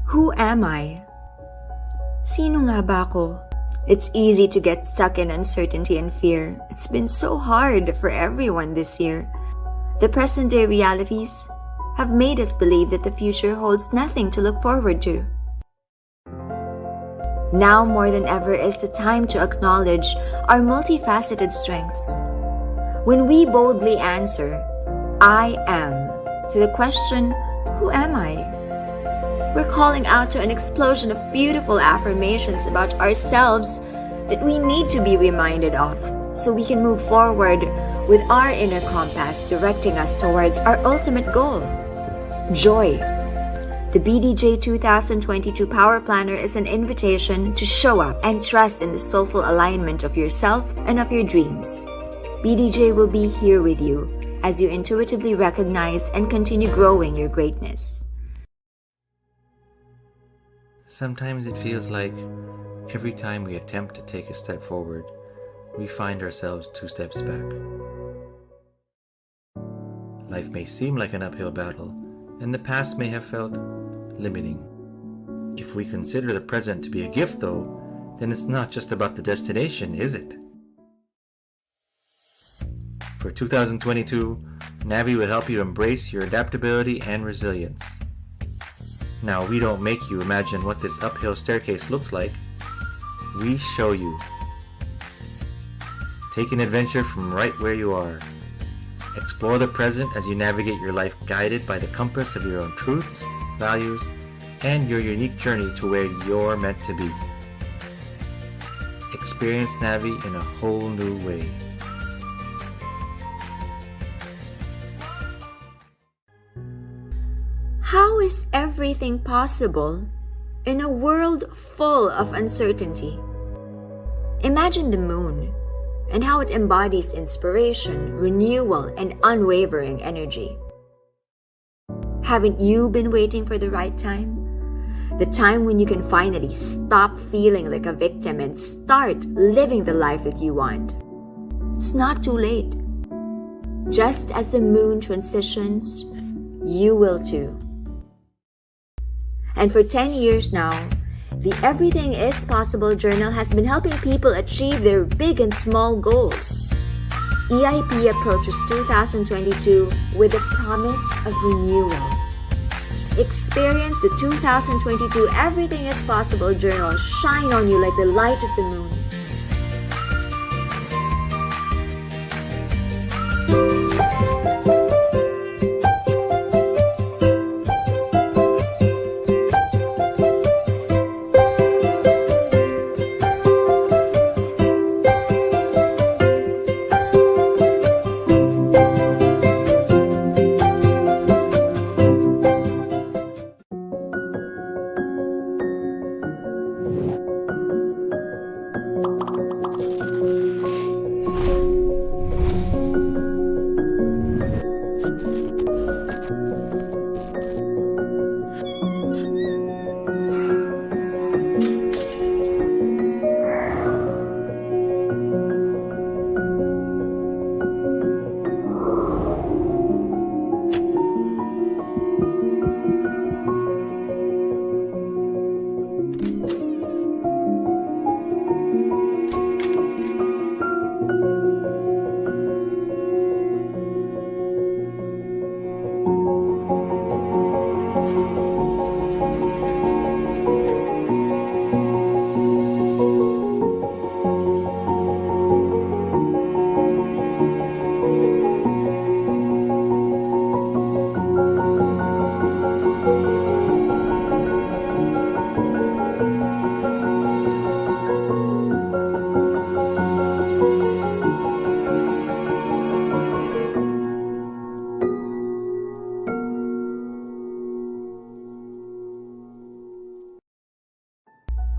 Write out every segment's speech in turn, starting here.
Who am I? Sino nga ba ako? It's easy to get stuck in uncertainty and fear. It's been so hard for everyone this year. The present-day realities have made us believe that the future holds nothing to look forward to. Now more than ever is the time to acknowledge our multifaceted strengths. When we boldly answer, I am, to the question, who am I? We're calling out to an explosion of beautiful affirmations about ourselves that we need to be reminded of so we can move forward with our inner compass directing us towards our ultimate goal, joy. The BDJ 2022 Power Planner is an invitation to show up and trust in the soulful alignment of yourself and of your dreams. BDJ will be here with you as you intuitively recognize and continue growing your greatness. Sometimes it feels like every time we attempt to take a step forward, we find ourselves 2 steps back. Life may seem like an uphill battle, and the past may have felt limiting. If we consider the present to be a gift, though, then it's not just about the destination, is it? For 2022, Navi will help you embrace your adaptability and resilience. Now, we don't make you imagine what this uphill staircase looks like. We show you. Take an adventure from right where you are. Explore the present as you navigate your life guided by the compass of your own truths, values, and your unique journey to where you're meant to be. Experience Navi in a whole new way. How is everything possible in a world full of uncertainty? Imagine the moon and how it embodies inspiration, renewal, and unwavering energy. Haven't you been waiting for the right time? The time when you can finally stop feeling like a victim and start living the life that you want. It's not too late. Just as the moon transitions, you will too. And for 10 years now, the Everything is Possible Journal has been helping people achieve their big and small goals. EIP approaches 2022 with the promise of renewal. Experience the 2022 Everything is Possible Journal shine on you like the light of the moon.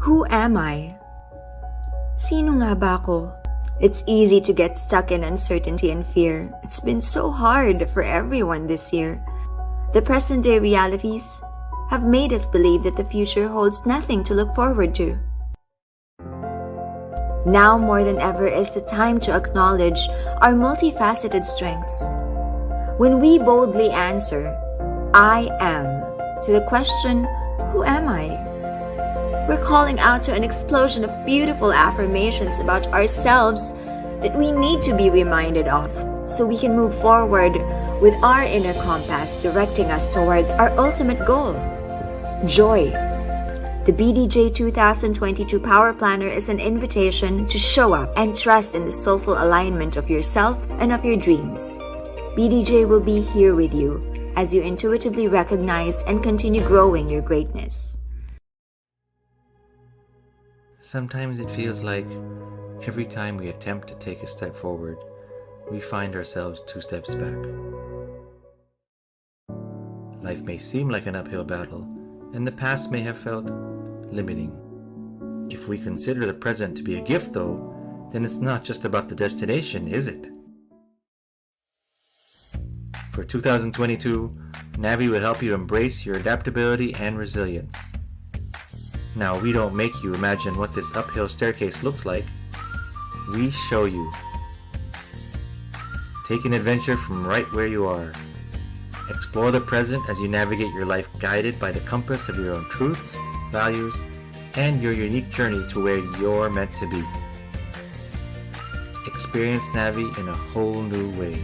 Who am I? Sino nga ba ako? It's easy to get stuck in uncertainty and fear. It's been so hard for everyone this year. The present-day realities have made us believe that the future holds nothing to look forward to. Now more than ever is the time to acknowledge our multifaceted strengths. When we boldly answer, I am, to the question, Who am I? We're calling out to an explosion of beautiful affirmations about ourselves that we need to be reminded of so we can move forward with our inner compass directing us towards our ultimate goal, joy. The BDJ 2022 Power Planner is an invitation to show up and trust in the soulful alignment of yourself and of your dreams. BDJ will be here with you as you intuitively recognize and continue growing your greatness. Sometimes it feels like every time we attempt to take a step forward, we find ourselves 2 steps back. Life may seem like an uphill battle, and the past may have felt limiting. If we consider the present to be a gift, though, then it's not just about the destination, is it? For 2022, Navi will help you embrace your adaptability and resilience. Now, we don't make you imagine what this uphill staircase looks like. We show you. Take an adventure from right where you are. Explore the present as you navigate your life guided by the compass of your own truths, values, and your unique journey to where you're meant to be. Experience Navi in a whole new way.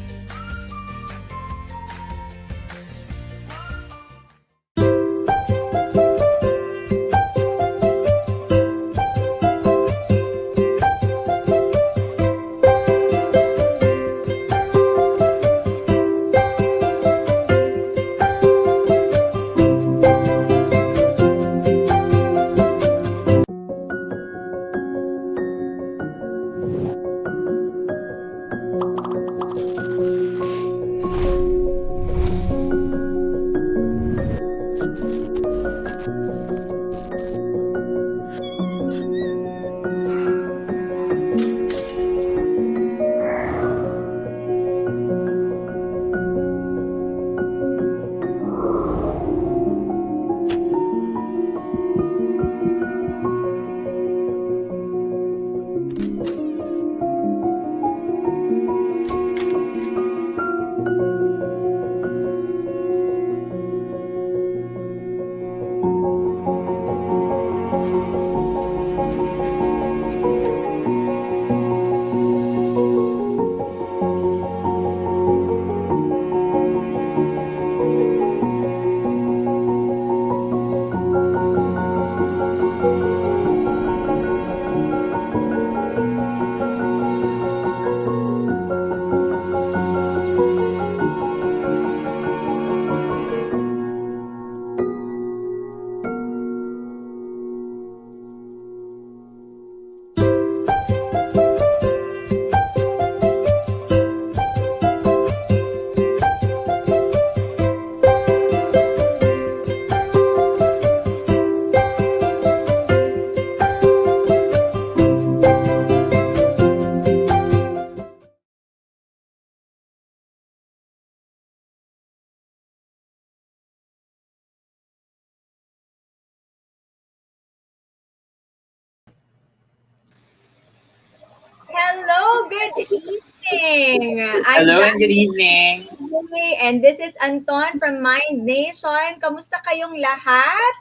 Hello, good evening. I'm Hello Dar and good evening. Ty-Nilo, and this is Anton from MindNation. Kamusta kayong lahat?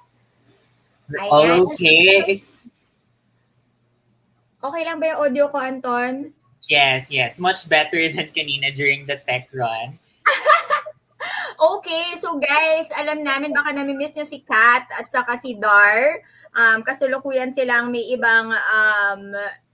All Ayan. okay? Okay lang ba yung audio ko, Anton? Yes. Much better than kanina during the tech run. Okay, so guys, alam namin baka nami-miss niyo si Kat at saka si Dar. Kasulukuyan silang may ibang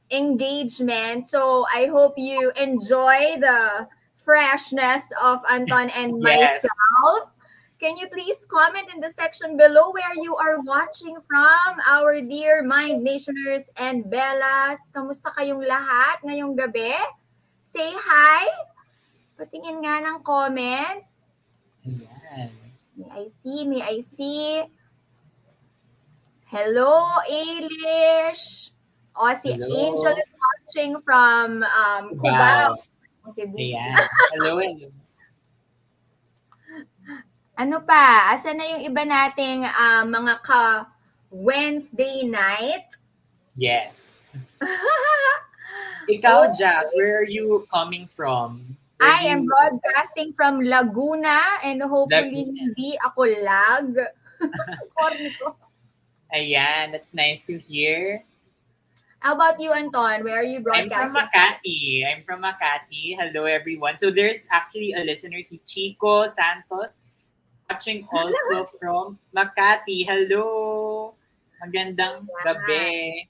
engagement. So I hope you enjoy the freshness of Anton and Yes. myself. Can you please comment in the section below where you are watching from, our dear Mind Nationers and Bellas? Kamusta kayong lahat ngayong gabi? Say hi. Patingin nga ng comments. Ayan. May I see? Hello, Eilish. O, si Hello. Angel is watching from Cubao. Ayan. Hello. Ano pa? Asan na yung iba nating mga ka-Wednesday night? Yes. Ikaw, Jazz, where are you coming from? I am broadcasting from Laguna and hopefully hindi ako lag. Corny ko. Ayan, that's nice to hear. How about you, Anton? Where are you I'm from broadcasting? Makati. I'm from Makati. Hello, everyone. So there's actually a listener, si Chico Santos, watching also from Makati. Hello. Magandang Yeah. gabi.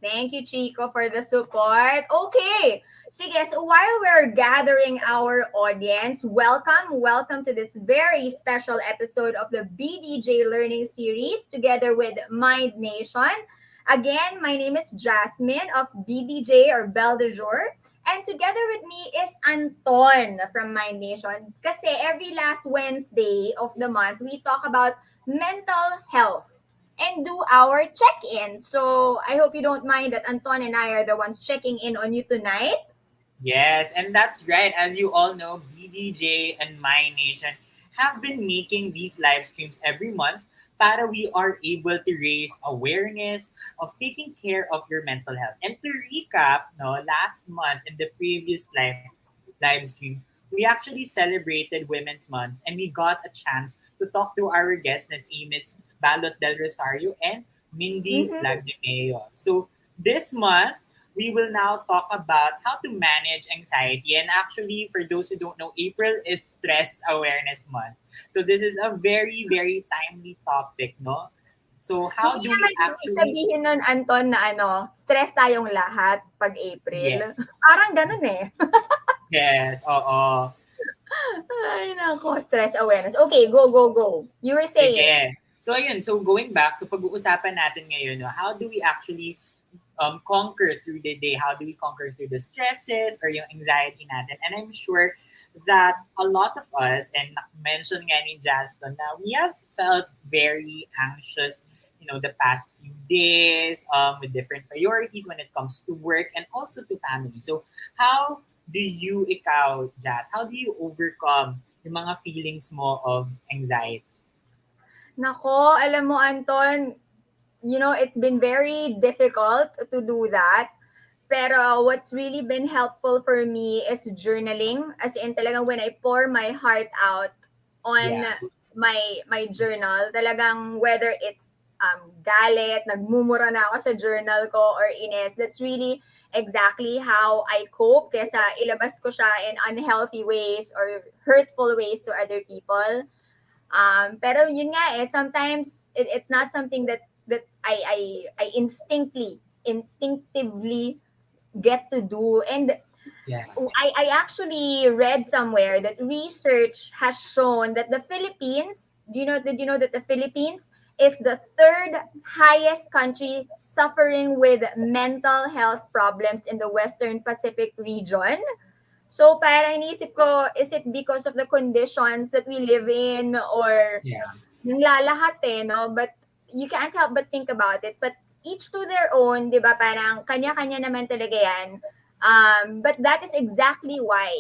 Thank you, Chico, for the support. Okay. Sige, so while we're gathering our audience, welcome to this very special episode of the BDJ Learning Series together with MindNation. Again, my name is Jasmine of BDJ or Belle de Jour. And together with me is Anton from MindNation. Kasi every last Wednesday of the month, we talk about mental health and do our check-in. So I hope you don't mind that Anton and I are the ones checking in on you tonight. Yes, and that's right. As you all know, BDJ and MindNation have been making these live streams every month para we are able to raise awareness of taking care of your mental health. And to recap, no, last month in the previous live stream, we actually celebrated Women's Month and we got a chance to talk to our guests na si Miss Balot del Rosario and Mindy Mm-hmm. Lagdimeo. So this month, we will now talk about how to manage anxiety. And actually, for those who don't know, April is Stress Awareness Month. So this is a very, very timely topic, no? So how Hindi do we naman ibig actually, sabihin nun, Anton, na stress tayong lahat pag yes, April. Parang ganun eh. yes, oo. Ay, nako, stress awareness. Okay, go. You were saying, Sige. So ayun, so going back, so pag-uusapan natin ngayon, no, how do we actually conquer through the day? How do we conquer through the stresses or yung anxiety natin? And I'm sure that a lot of us, and mentioned nga ni Justin, na we have felt very anxious, the past few days with different priorities when it comes to work and also to family. So how do you, ikaw, Jazz, how do you overcome yung mga feelings mo of anxiety? nako, alam mo, Anton, it's been very difficult to do that. Pero what's really been helpful for me is journaling. As in talagang when I pour my heart out on Yeah. my journal, talagang whether it's galit, nagmumura na ako sa journal ko or ines, that's really exactly how I cope kesa ilabas ko siya in unhealthy ways or hurtful ways to other people. Pero yun nga sometimes it's not something that I instinctively get to do. And Yeah. I actually read somewhere that research has shown that the Philippines, did you know that the Philippines is the third highest country suffering with mental health problems in the Western Pacific region? So parang inisip ko, is it because of the conditions that we live in or Yeah. nanglalahat no? But you can't help but think about it. But each to their own, di ba? Parang kanya-kanya naman talaga yan. But that is exactly why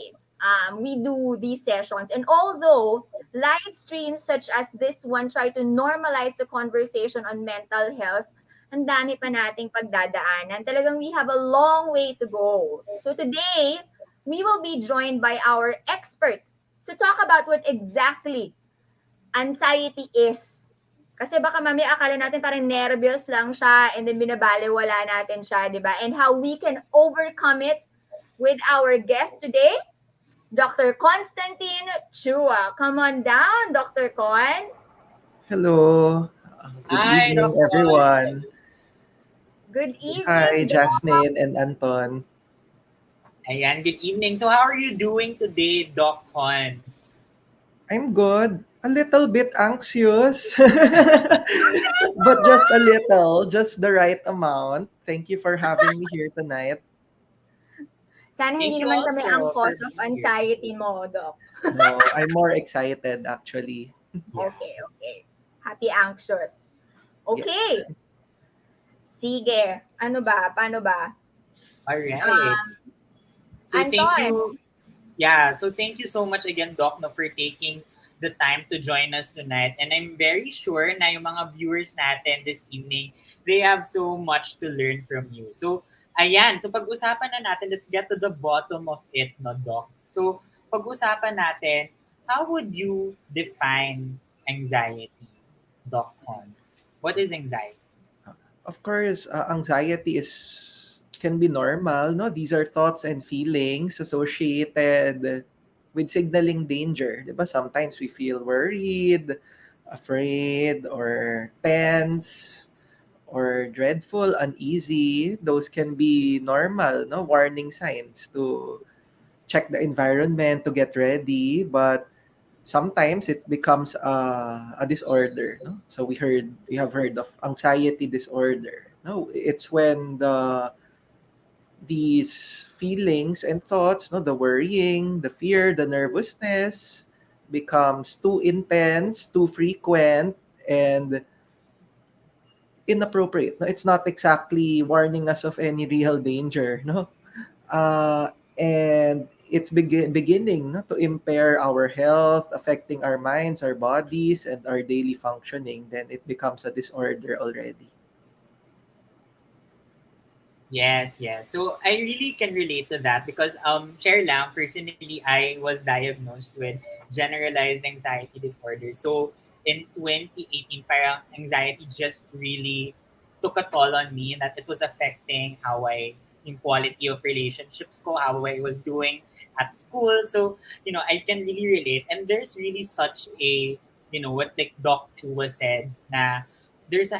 we do these sessions. And although live streams such as this one try to normalize the conversation on mental health, ang dami pa nating pagdadaanan. Talagang we have a long way to go. So today, we will be joined by our expert to talk about what exactly anxiety is. Kasi baka mamaya akala natin parang nervous lang siya and then binabaliwala natin siya, di ba? And how we can overcome it with our guest today, Dr. Constantine Chua. Come on down, Dr. Cons. Hello. Good Hi, evening, Dr. everyone. Good Hi, evening, Doc. Jasmine and Anton. Ayan, good evening. So how are you doing today, Doc Cons? I'm good. A little bit anxious, but just a little, just the right amount. Thank you for having me here tonight. Sana Thank hindi you naman kami ang also for cause of being here. anxiety mo, Doc. No, I'm more excited actually. Yeah. Okay. Happy anxious. Okay. Yes. Sige. Ano ba? Paano ba? All right. Um, So thank Anton. you. Yeah, so thank you so much again, Doc, no, for taking the time to join us tonight. And I'm very sure na yung mga viewers natin this evening, they have so much to learn from you. So, ayan. So, pag-usapan na natin, let's get to the bottom of it, no, Doc? So, pag-usapan natin, how would you define anxiety, Doc Cons? What is anxiety? Of course, anxiety is can be normal, no? These are thoughts and feelings associated with signaling danger. Diba? Sometimes we feel worried, afraid, or tense, or dreadful, uneasy. Those can be normal, no? Warning signs to check the environment, to get ready. But sometimes it becomes a disorder, no? So we have heard of anxiety disorder. No, it's when these feelings and thoughts, no, the worrying, the fear, the nervousness becomes too intense, too frequent, and inappropriate. No, it's not exactly warning us of any real danger, no. uh, and it's beginning, no, to impair our health, affecting our minds, our bodies, and our daily functioning. Then it becomes a disorder already. Yes, yes. So I really can relate to that because share lang, personally I was diagnosed with generalized anxiety disorder. So in 2018 parang anxiety just really took a toll on me, and that it was affecting how I in quality of relationships ko, how I was doing at school. So, I can really relate. And there's really such a, what like Doc Chua said na there's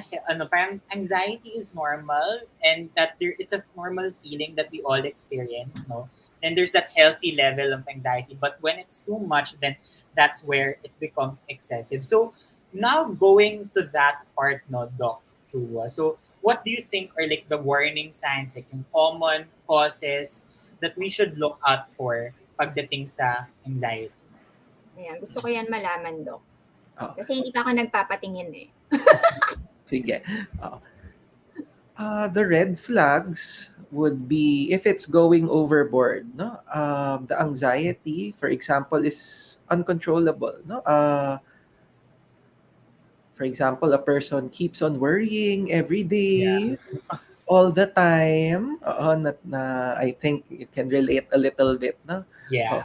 parang anxiety is normal, and that it's a normal feeling that we all experience, no? And there's that healthy level of anxiety, but when it's too much, then that's where it becomes excessive. So now going to that part, no, Doc Chua. So what do you think are like the warning signs, like yung common causes that we should look out for pagdating sa anxiety? Ayan, gusto ko yan malaman, Doc. Oh, Kasi hindi pa ako nagpapatingin eh. sige. Oh. The red flags would be if it's going overboard, no? The anxiety, for example, is uncontrollable, no? For example, a person keeps on worrying every Yeah. day, all the time. I think you can relate a little bit, no? Oh, Yeah.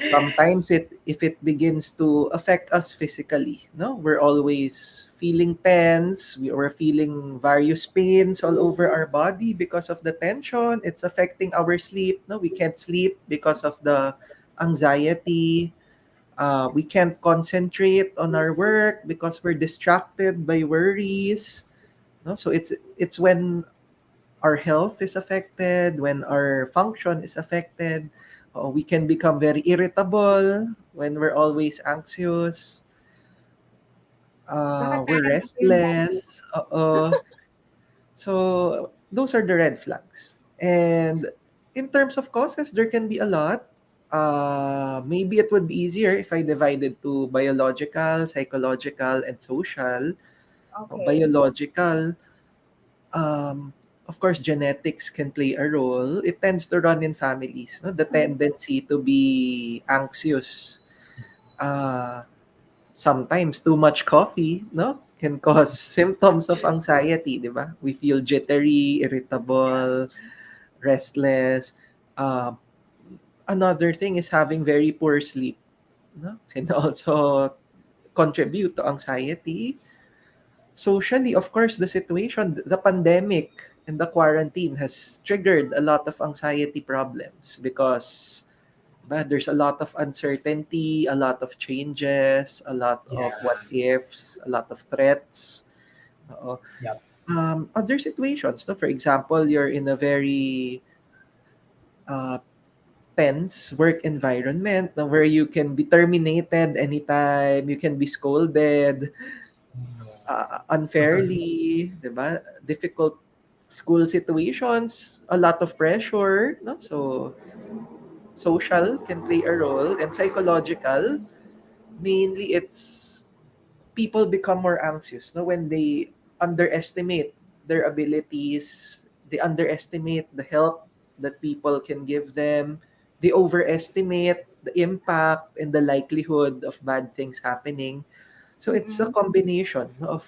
sometimes if it begins to affect us physically, no, we're always feeling tense. We're feeling various pains all over our body because of the tension. It's affecting our sleep. No, we can't sleep because of the anxiety. We can't concentrate on our work because we're distracted by worries. No, so it's when our health is affected, when our function is affected. We can become very irritable when we're always anxious. Baka We're tayo ako yung daddy. restless. So those are the red flags. And in terms of causes, there can be a lot. Maybe it would be easier if I divided to biological, psychological, and social. Okay. Biological, um, of course, genetics can play a role. It tends to run in families. No? The tendency to be anxious. Uh, Sometimes too much coffee, no, can cause symptoms of anxiety. Di ba? We feel jittery, irritable, restless. Uh, Another thing is having very poor sleep. No, can also contribute to anxiety. Socially, of course, the situation, the pandemic and the quarantine has triggered a lot of anxiety problems because there's a lot of uncertainty, a lot of changes, a lot of Yeah. what ifs, a lot of threats. Oo. Yep. Other situations, no? For example, you're in a very uh, tense work environment, no, where you can be terminated anytime, you can be scolded unfairly, 'di ba? Difficult school situations, a lot of pressure, no? So social can play a role, and psychological, mainly it's people become more anxious, no, when they underestimate their abilities, they underestimate the help that people can give them, they overestimate the impact and the likelihood of bad things happening. So it's a Mm-mm. combination of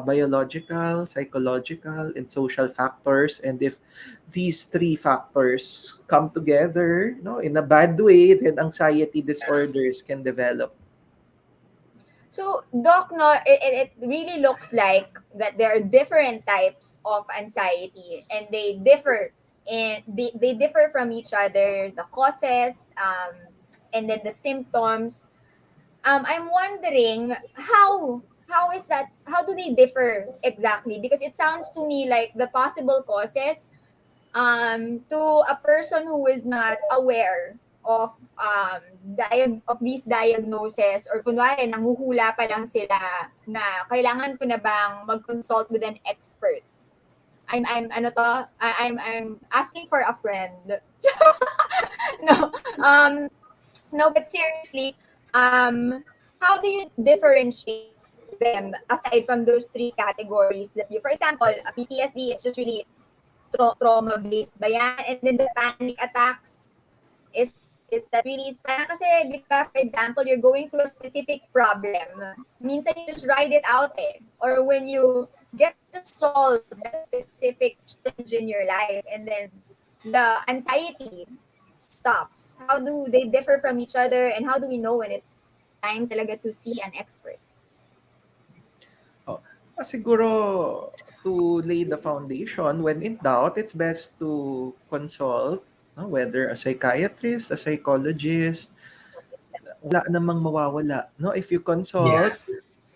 biological, psychological, and social factors. And if these three factors come together, no, in a bad way, then anxiety disorders can develop. So, Doc, no, it really looks like that there are different types of anxiety, and they differ from each other, the causes, and then the symptoms. I'm wondering how is that? How do they differ exactly? Because it sounds to me like the possible causes, to a person who is not aware of of these diagnoses, or kunwari nanghuhula pa lang sila na kailangan ko na bang mag-consult with an expert. I'm ano to, I'm asking for a friend. No. No, but seriously, how do you differentiate them aside from those three categories that you, for example, a PTSD, it's just really trauma based ba yan? And then the panic attacks is that really, parang kasi, di ba, for example, you're going through a specific problem. Minsan you just ride it out eh. Or when you get to solve that specific challenge in your life, and then the anxiety stops. How do they differ from each other, and how do we know when it's time talaga to see an expert? Siguro to lay the foundation, when in doubt, it's best to consult, no? Whether a psychiatrist, a psychologist, wala namang mawawala. No? If you Yeah. consult,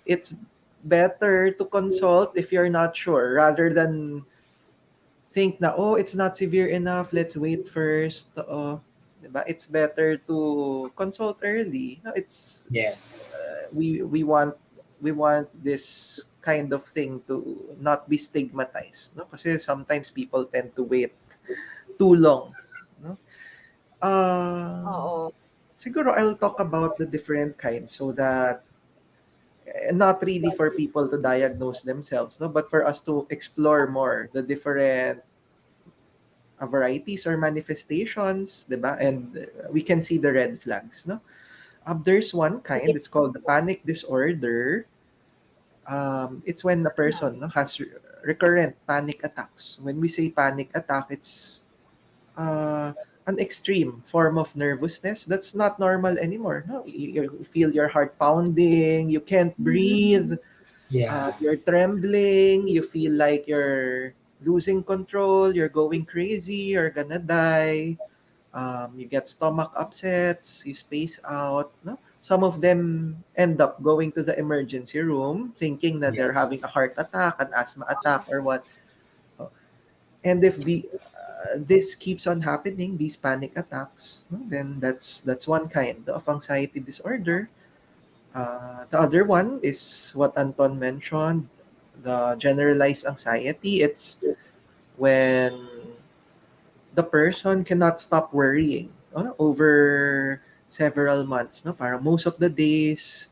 it's better to consult if you're not sure rather than think na, oh, it's not severe enough, let's wait first. Diba? It's better to consult early. No, it's Yes. we want this kind of thing to not be stigmatized, no? Kasi sometimes people tend to wait too long, no? Uh, Oo. Siguro I'll talk about the different kinds so that not really for people to diagnose themselves, no, but for us to explore more the different varieties or manifestations, diba? And we can see the red flags, no? There's one kind, Sige. it's called the panic disorder. It's when a person, no, has recurrent panic attacks. When we say panic attack, it's uh, an extreme form of nervousness that's not normal anymore. No, you feel your heart pounding, you can't breathe, Yeah. you're trembling, you feel like you're losing control, you're going crazy, you're gonna die. You get stomach upsets, you space out. No? Some of them end up going to the emergency room thinking that they're Yes. having a heart attack, an asthma attack, or what. Oh, and if this keeps on happening, these panic attacks, no, then that's one kind of anxiety disorder. The other one is what Anton mentioned, the generalized anxiety. It's when the person cannot stop worrying, over several months. No? Para most of the days,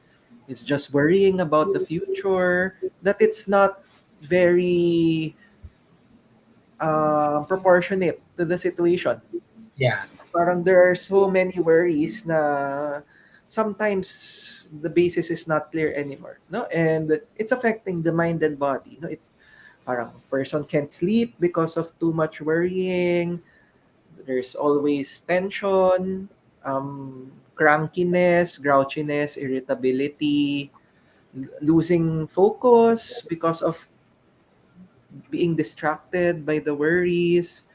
it's just worrying about the future, that it's not very proportionate to the situation. Yeah. Parang there are so many worries na sometimes the basis is not clear anymore. No? And it's affecting the mind and body. No? Parang person can't sleep because of too much worrying. There's always tension, crankiness, grouchiness, irritability, losing focus because of being distracted by the worries,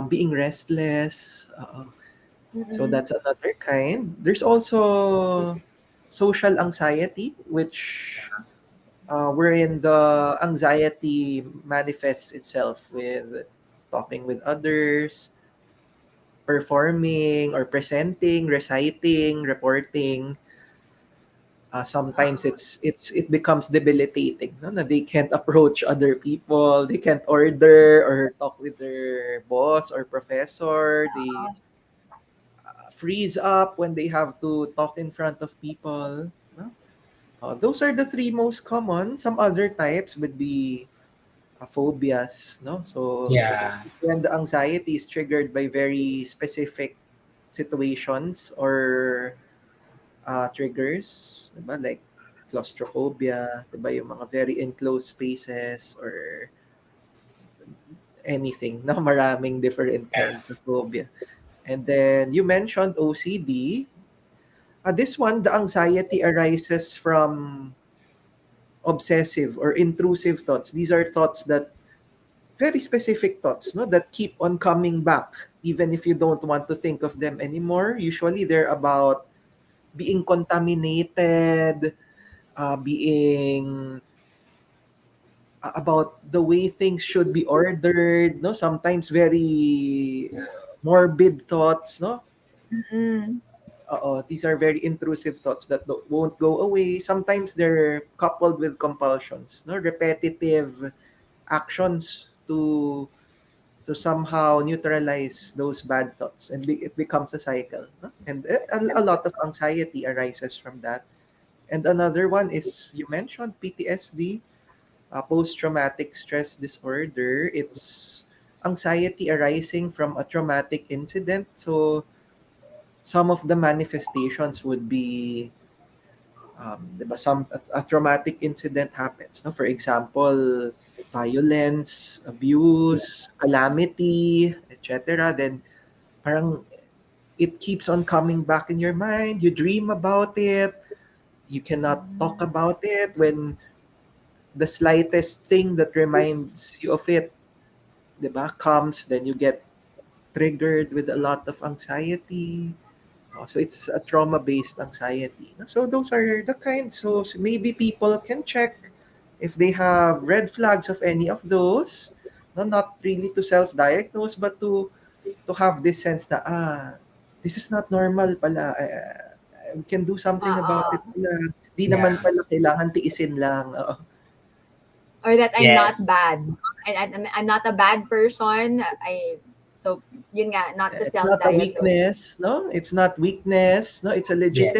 being restless. So Mm-mm. that's another kind. There's also social anxiety, which wherein the anxiety manifests itself with talking with others, performing or presenting, reciting, reporting. Sometimes it becomes debilitating. No? Na they can't approach other people, they can't order or talk with their boss or professor. They freeze up when they have to talk in front of people. No? Those are the three most common. Some other types would be phobias. No, so Yeah. when the anxiety is triggered by very specific situations or triggers, diba? Like claustrophobia, diba? Yung mga very enclosed spaces or anything, no? Maraming different Yeah. kinds of phobia. And then you mentioned OCD. This one, the anxiety arises from obsessive or intrusive thoughts. These are thoughts that very specific thoughts, no, that keep on coming back even if you don't want to think of them anymore. Usually they're about being contaminated, being about the way things should be ordered, no, sometimes very morbid thoughts, no. Mm. These are very intrusive thoughts that won't go away. Sometimes they're coupled with compulsions, no, repetitive actions to somehow neutralize those bad thoughts, and it becomes a cycle, no? And a lot of anxiety arises from that. And another one is, you mentioned PTSD, post-traumatic stress disorder. It's anxiety arising from a traumatic incident. So some of the manifestations would be, diba, a traumatic incident happens, no? For example, violence, abuse, calamity, etc. Then parang it keeps on coming back in your mind. You dream about it. You cannot talk about it. When the slightest thing that reminds you of it, diba, comes, then you get triggered with a lot of anxiety. So it's a trauma-based anxiety. So those are the kinds. So maybe people can check if they have red flags of any of those. No, not really to self-diagnose, but to have this sense na, this is not normal pala. We can do something about it Oo. pala. Di naman Yeah. pala kailangan tiisin lang. Oo. Or that I'm Yes. not bad. I'm not a bad person. So yun nga, not to It's not a self-diagnose. weakness, no? It's not weakness, no? It's a Yes.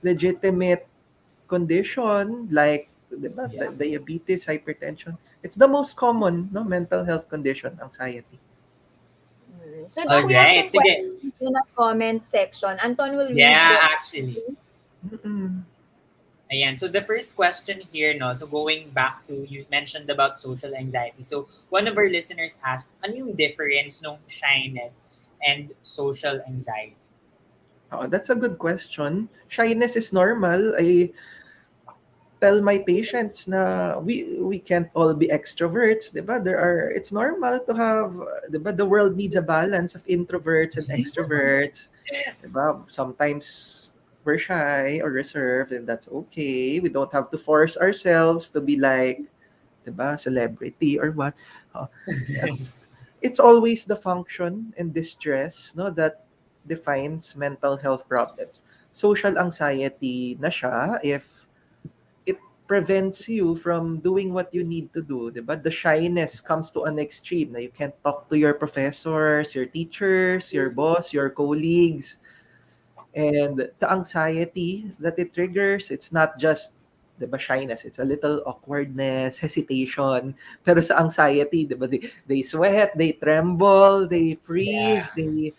legitimate condition like, diba, Yeah. diabetes, hypertension. It's the most common, no, mental health condition, anxiety. So All Doc, we have right. some Sige. questions in the comment section. Anton will read Yeah, the actually. Mm-mm. Ayan. So the first question here, no, so going back to, you mentioned about social anxiety. So one of our listeners asked, ano yung difference ng shyness and social anxiety? That's a good question. Shyness is normal. I tell my patients na we can't all be extroverts, 'di ba? It's normal to have, 'di ba? The world needs a balance of introverts and extroverts, 'di ba? Sometimes we're shy or reserved, and that's okay. We don't have to force ourselves to be like, 'di ba, celebrity or what. Uh, yes. It's always the function and distress, no, that defines mental health problems. Social anxiety na siya if it prevents you from doing what you need to do, 'di ba? The shyness comes to an extreme na you can't talk to your professors, your teachers, your boss, your colleagues. And the anxiety that it triggers, it's not just, 'di ba, shyness. It's a little awkwardness, hesitation. Pero sa anxiety, 'di ba, they sweat, they tremble, they Yeah. freeze, they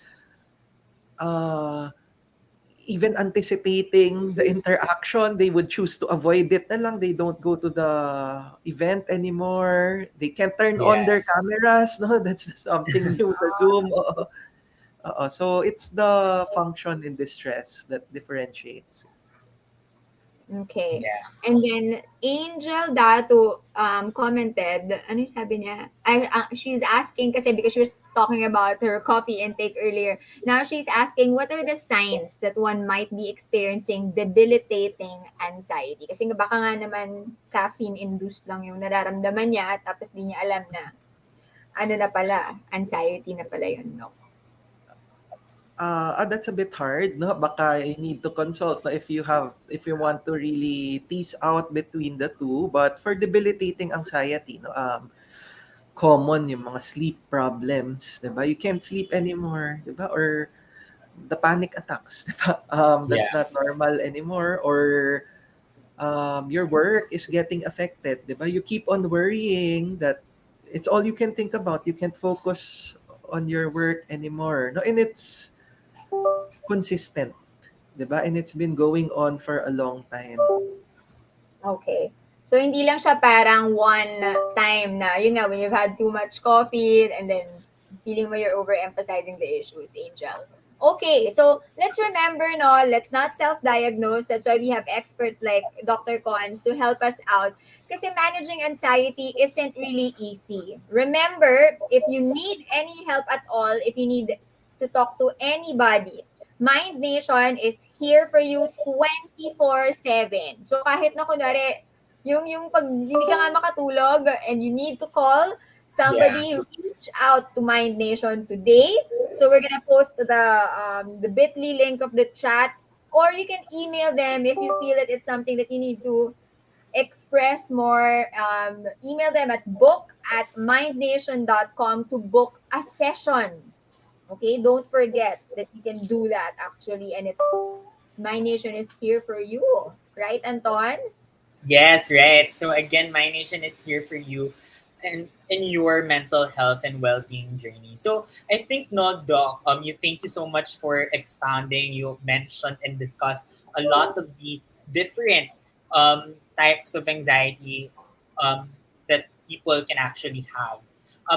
uh even anticipating the interaction, they would choose to avoid it na lang. They don't go to the event anymore. They can't turn on Yeah. their cameras. No, that's something new sa Zoom. Oo. Oo. So it's the function in distress that differentiates. Okay. Yeah. And then Angel Dato commented, ano yung sabi niya? She's asking kasi because she was talking about her coffee intake earlier. Now she's asking, what are the signs that one might be experiencing debilitating anxiety? Kasi nga baka nga naman caffeine-induced lang yung nararamdaman niya tapos di niya alam na ano na pala, anxiety na pala yun, no? That's a bit hard, no? Baka you need to consult, no, if you want to really tease out between the two. But for debilitating anxiety, no, common yung mga sleep problems, 'di ba? You can't sleep anymore, 'di ba? Or the panic attacks, 'di ba? That's Yeah. not normal anymore. Or your work is getting affected, 'di ba? You keep on worrying that it's all you can think about. You can't focus on your work anymore. No, and it's consistent, 'di ba? And it's been going on for a long time. Okay. So, hindi lang siya parang one time na, yun nga, when you've had too much coffee and then feeling mo you're overemphasizing the issues, Angel. Okay, so let's remember, no, let's not self-diagnose. That's why we have experts like Dr. Cons to help us out. Kasi managing anxiety isn't really easy. Remember, if you need any help at all, if you need to talk to anybody, Mind Nation is here for you 24/7. So kahit na kunwari, yung pag hindi ka nga makatulog and you need to call Yeah. somebody, reach out to Mind Nation today. So we're gonna post the Bitly link of the chat, or you can email them if you feel that it's something that you need to express more. Email them at book@mindnation.com to book a session. Okay, don't forget that you can do that actually, and it's My Nation is here for you, right, Anton? Yes, right. So again, My Nation is here for you and in your mental health and well-being journey. So I think, no, Doc, you thank you so much for expounding. You mentioned and discussed a lot of the different types of anxiety that people can actually have.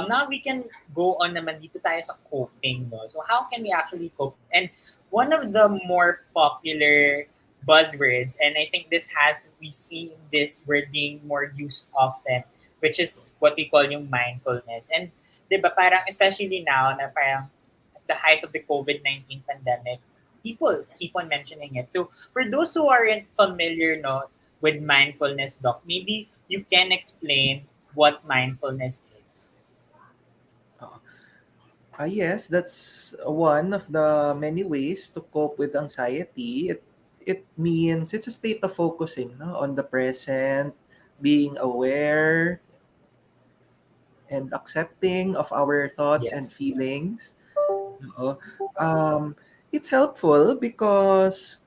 Now we can go on naman dito tayo sa coping, no? So how can we actually cope? And one of the more popular buzzwords, and I think this has we see this word being more used often, which is what we call yung mindfulness. And 'di ba parang especially now na parang at the height of the COVID-19 pandemic, people keep on mentioning it. So for those who aren't familiar, no, with mindfulness, Doc, maybe you can explain what mindfulness is. Yes, that's one of the many ways to cope with anxiety. It means it's a state of focusing, no, on the present, being aware and accepting of our thoughts Yeah. and feelings. No? It's helpful because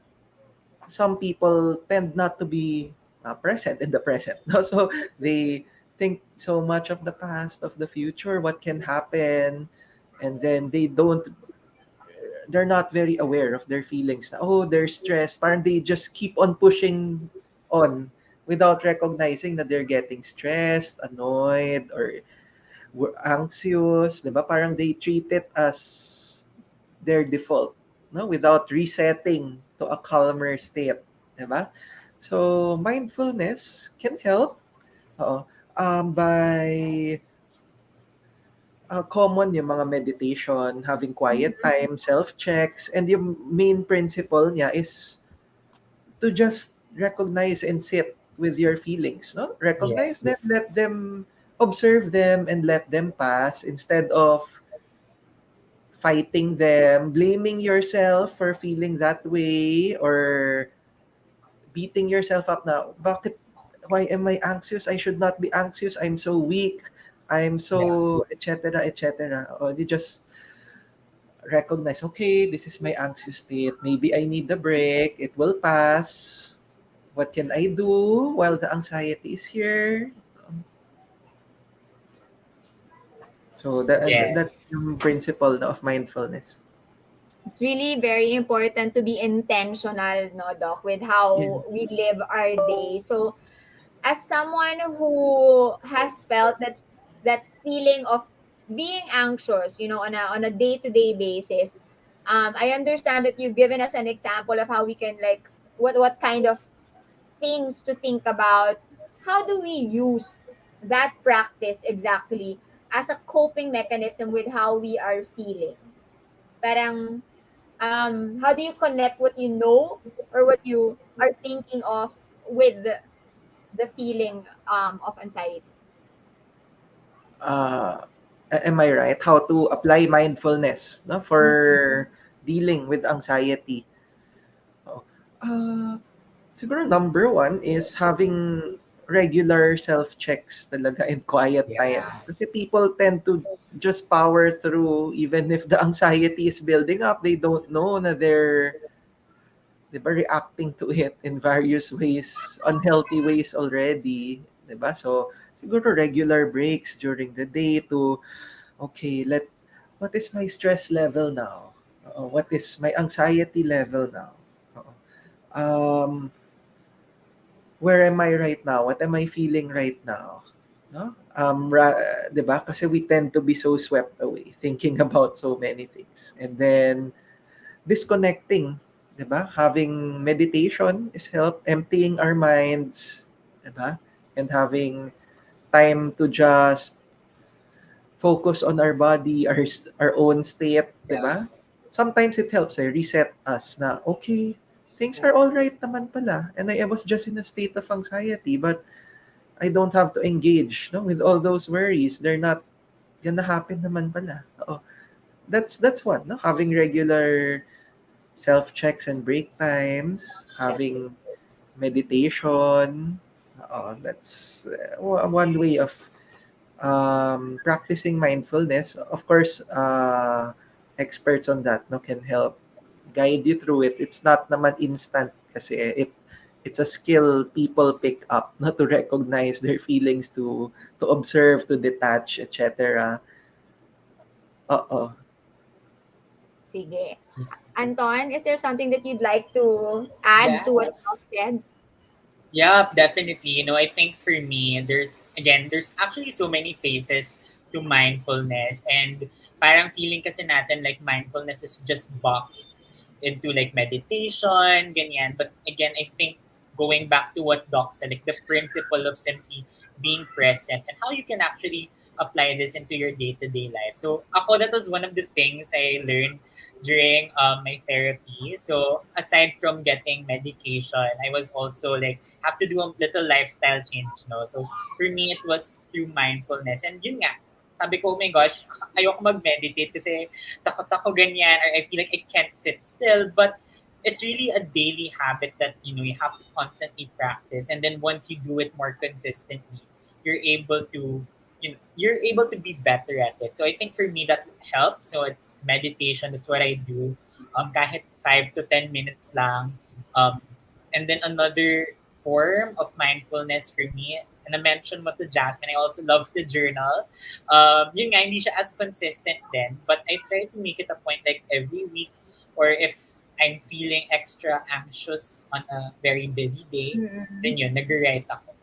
some people tend not to be present in the present. No? So they think so much of the past, of the future, what can happen, and then they're not very aware of their feelings. Oh, they're stressed. Parang they just keep on pushing on without recognizing that they're getting stressed, annoyed, or anxious. Diba? Parang they treat it as their default, no? Without resetting to a calmer state. Diba? So, mindfulness can help by common yung mga meditation, having quiet Mhm. time, self-checks, and yung main principle niya is to just recognize and sit with your feelings, no? Recognize them, Yes. let them, observe them, and let them pass instead of fighting them, blaming yourself for feeling that way, or beating yourself up na, bakit, why am I anxious? I should not be anxious. I'm so weak. I'm Yeah. so, etc., etc. Or you just recognize, okay, this is my anxious state. Maybe I need a break. It will pass. What can I do while the anxiety is here? So Yes. that's the principle of mindfulness. It's really very important to be intentional, no, Doc, with how we Yes. live our day. So, as someone who has felt that feeling of being anxious, on a day-to-day basis, I understand that you've given us an example of how we can, like, what kind of things to think about. How do we use that practice exactly as a coping mechanism with how we are feeling? Parang, how do you connect what you know or what you are thinking of with the feeling of anxiety? uh, am I right? How to apply mindfulness, no, Mm-mm. for dealing with anxiety? Oh. Siguro number one is having regular self-checks talaga and quiet time. Yeah. Kasi people tend to just power through even if the anxiety is building up. They don't know na they're, di ba, reacting to it in various ways, unhealthy ways already. Di ba? So, siguro regular breaks during the day to, okay, what is my stress level now? What is my anxiety level now? Oo. Um, where am I right now? What am I feeling right now? No? 'Di ba? Kasi we tend to be so swept away thinking about so many things. And then disconnecting, 'di ba? Having meditation is help emptying our minds, 'di ba? And having time to just focus on our body, our own state, 'di Yeah. ba? Sometimes it helps reset us na okay, things are all right naman pala. And I was just in a state of anxiety, but I don't have to engage no with all those worries. They're not gonna happen naman pala. Oo. That's what no having regular self checks and break times, Yes. having meditation. That's one way of practicing mindfulness. Of course, experts on that no can help guide you through it. It's not naman instant kasi it's a skill people pick up not to recognize their feelings, to observe, to detach, etc. Oo. Sige. Anton, is there something that you'd like to add Yeah. to what Doc said? Yeah, definitely. I think for me, there's actually so many phases to mindfulness, and parang feeling kasi natin like mindfulness is just boxed into like meditation, ganyan. But again, I think going back to what Doc said, like the principle of simply being present and how you can actually apply this into your day-to-day life. So ako, that was one of the things I learned during my therapy. So aside from getting medication, I was also like have to do a little lifestyle change. So for me, it was through mindfulness. And yun nga, sabi ko, oh my gosh, ayoko mag-meditate kasi takot ako ganyan, or I feel like I can't sit still. But it's really a daily habit that, you have to constantly practice. And then once you do it more consistently, you're able to, you're able to be better at it. So I think for me that helps. So it's meditation. That's what I do. Kahit 5 to 10 minutes lang. Um, and then another form of mindfulness for me, and I mentioned mo to Jasmine, I also love to journal. Yun nga, hindi siya as consistent then, but I try to make it a point like every week, or if I'm feeling extra anxious on a very busy day, Mm-mm. then yun, nag-write ako.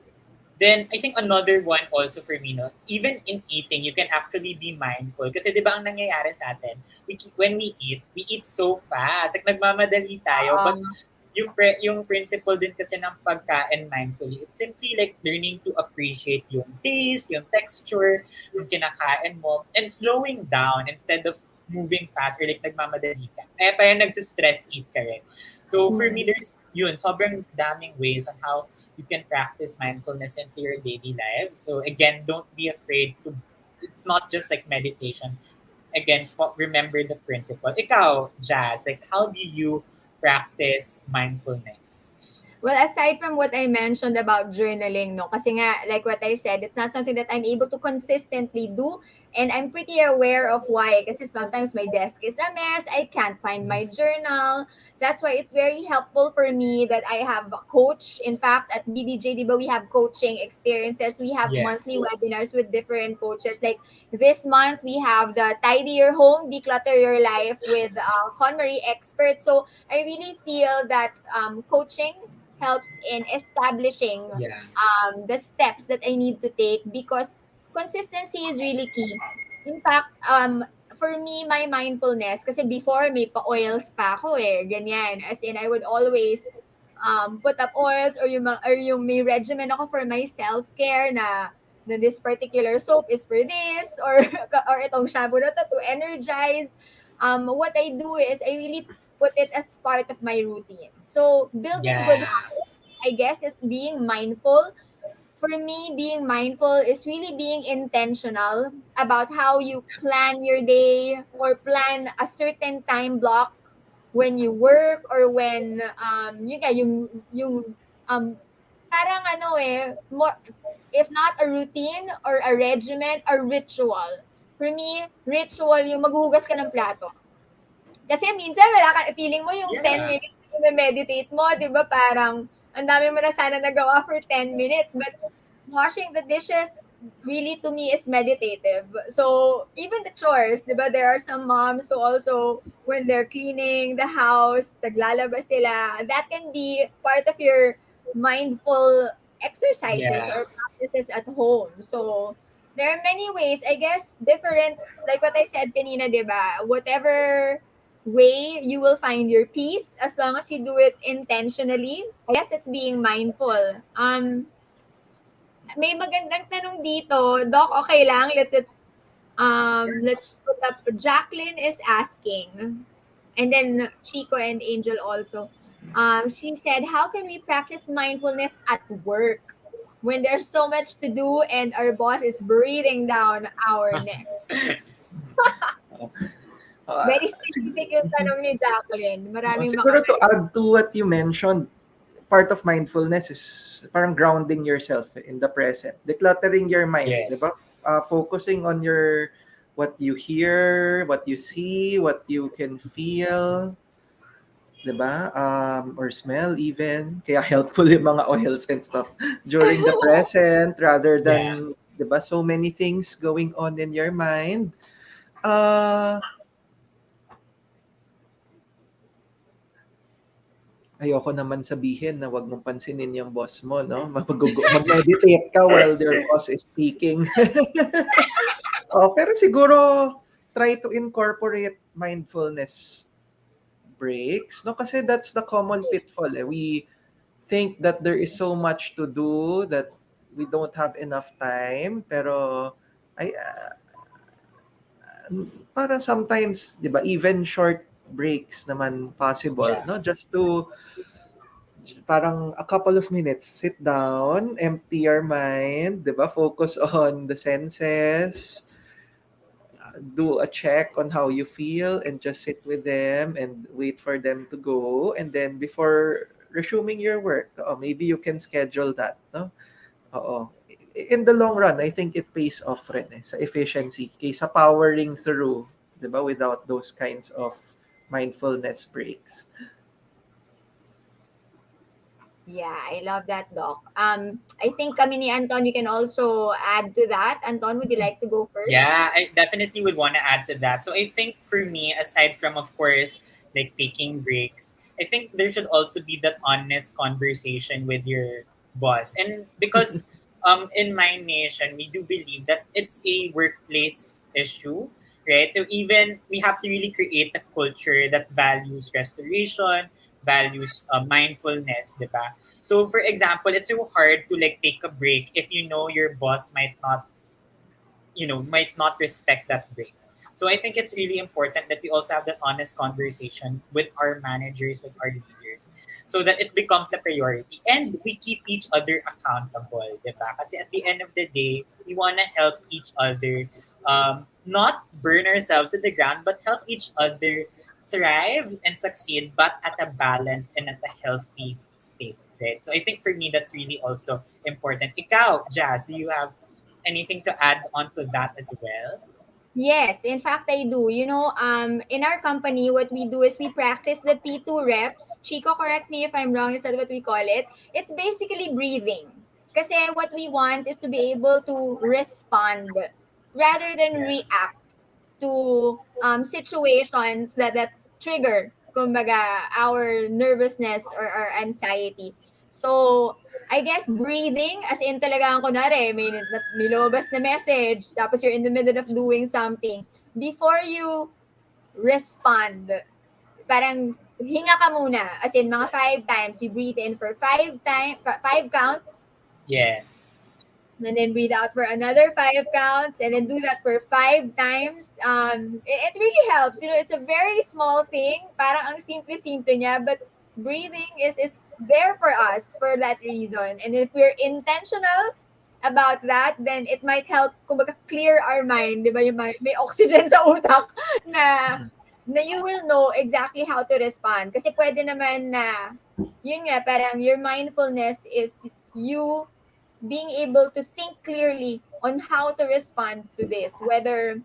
Then, I think another one also for me, no, even in eating, you can actually be mindful. Kasi di ba ang nangyayari sa atin, when we eat so fast. Like, nagmamadali tayo. But Um, yung principle din kasi ng pagkain mindfully, it's simply like learning to appreciate yung taste, yung texture, yung kinakain mo, and slowing down instead of moving fast or like nagmamadali ka. Kaya parang nagsistress eat ka rin. So for me, there's sobrang daming ways on how you can practice mindfulness into your daily life. So again, don't be afraid to, it's not just like meditation. Again, remember the principle. Ikaw, Jazz, like how do you practice mindfulness? Well, aside from what I mentioned about journaling, no, kasi nga, like what I said, it's not something that I'm able to consistently do. And I'm pretty aware of why. Kasi sometimes my desk is a mess. I can't find my journal. That's why it's very helpful for me that I have a coach. In fact, at BDJ, di ba, we have coaching experiences. We have Yeah. monthly webinars with different coaches. Like this month, we have the Tidy Your Home, Declutter Your Life with KonMari expert. So I really feel that coaching helps in establishing Yeah. the steps that I need to take because consistency is really key. In fact, for me, my mindfulness, kasi before may pa-oils pa ako ganyan. As in, I would always put up oils or yung may regimen ako for my self-care na this particular soap is for this or itong shampoo na to energize. What I do is I really put it as part of my routine. So, building good Yeah. habits, I guess, is being mindful. For me, being mindful is really being intentional about how you plan your day or plan a certain time block when you work or when yung parang more, if not a routine or a regimen, a ritual. For me, ritual yung maghuhugas ka ng plato. Kasi minsan wala ka feeling mo yung 10 Yeah. minutes na meditate mo, 'di ba? Parang ang dami mo na sana nagawa for 10 minutes, but washing the dishes really to me is meditative. So, even the chores, 'di ba? There are some moms who also when they're cleaning the house, naglalaba sila. That can be part of your mindful exercises Yeah. or practices at home. So, there are many ways, I guess, different like what I said kanina, 'di ba? Whatever way you will find your peace as long as you do it intentionally. I guess it's being mindful. May magandang tanong dito. Doc, okay lang? Let's put up. Jacqueline is asking, and then Chico and Angel also. She said, how can we practice mindfulness at work when there's so much to do and our boss is breathing down our neck? Uh, Very specific yung tanong ni Jacqueline. Maraming siguro to mga... add to what you mentioned, part of mindfulness is parang grounding yourself in the present, decluttering your mind, di ba? Yes. Focusing on your what you hear, what you see, what you can feel, di ba? Or smell even. Kaya helpful yung mga oils and stuff during the present rather Yeah. than, di ba, so many things going on in your mind. Uh, Ayoko naman sabihin na wag mong pansinin yung boss mo, no? Mag-meditate ka while your boss is speaking. Pero siguro try to incorporate mindfulness breaks, no? Kasi that's the common pitfall. We think that there is so much to do that we don't have enough time, pero ay para sometimes, 'di ba, even short breaks naman possible, Yeah. no? Just to parang a couple of minutes, sit down, empty your mind, 'di ba? Focus on the senses, do a check on how you feel and just sit with them and wait for them to go, and then before resuming your work, maybe you can schedule that, no? Oo. In the long run, I think it pays off rin sa efficiency kaysa powering through, 'di ba, without those kinds of mindfulness breaks. Yeah, I love that, Doc. I think kami ni Anton, we can also add to that. Anton, would you like to go first? Yeah, I definitely would want to add to that. So I think for me, aside from, of course, like taking breaks, I think there should also be that honest conversation with your boss. And because in MindNation, we do believe that it's a workplace issue, right? So even we have to really create a culture that values restoration, values mindfulness, diba? So for example, it's so hard to like take a break if you know your boss might not respect that break. So I think it's really important that we also have that honest conversation with our managers, with our leaders, so that it becomes a priority and we keep each other accountable, diba? Kasi at the end of the day, we want to help each other, not burn ourselves to the ground, but help each other thrive and succeed, but at a balanced and at a healthy state, right? So I think for me, that's really also important. Ikaw, Jazz, do you have anything to add on to that as well? Yes, in fact, I do. In our company, what we do is we practice the P2 reps. Chico, correct me if I'm wrong, is that what we call it? It's basically breathing. Kasi what we want is to be able to respond rather than Yeah. react to situations that trigger, kumbaga, our nervousness or our anxiety. So, I guess breathing, as in talagang kunwari, may lumabas na message, tapos you're in the middle of doing something. Before you respond, parang hinga ka muna. As in, mga 5 times. You breathe in for 5 counts, Yes. and then breathe out for another 5 counts, and then do that for 5 times. It really helps. It's a very small thing. Parang ang simple-simple niya, but breathing is there for us for that reason. And if we're intentional about that, then it might help, kumbaga, clear our mind. Di ba? Yung may oxygen sa utak na you will know exactly how to respond. Kasi pwede naman na, yun nga, parang your mindfulness is you being able to think clearly on how to respond to this, whether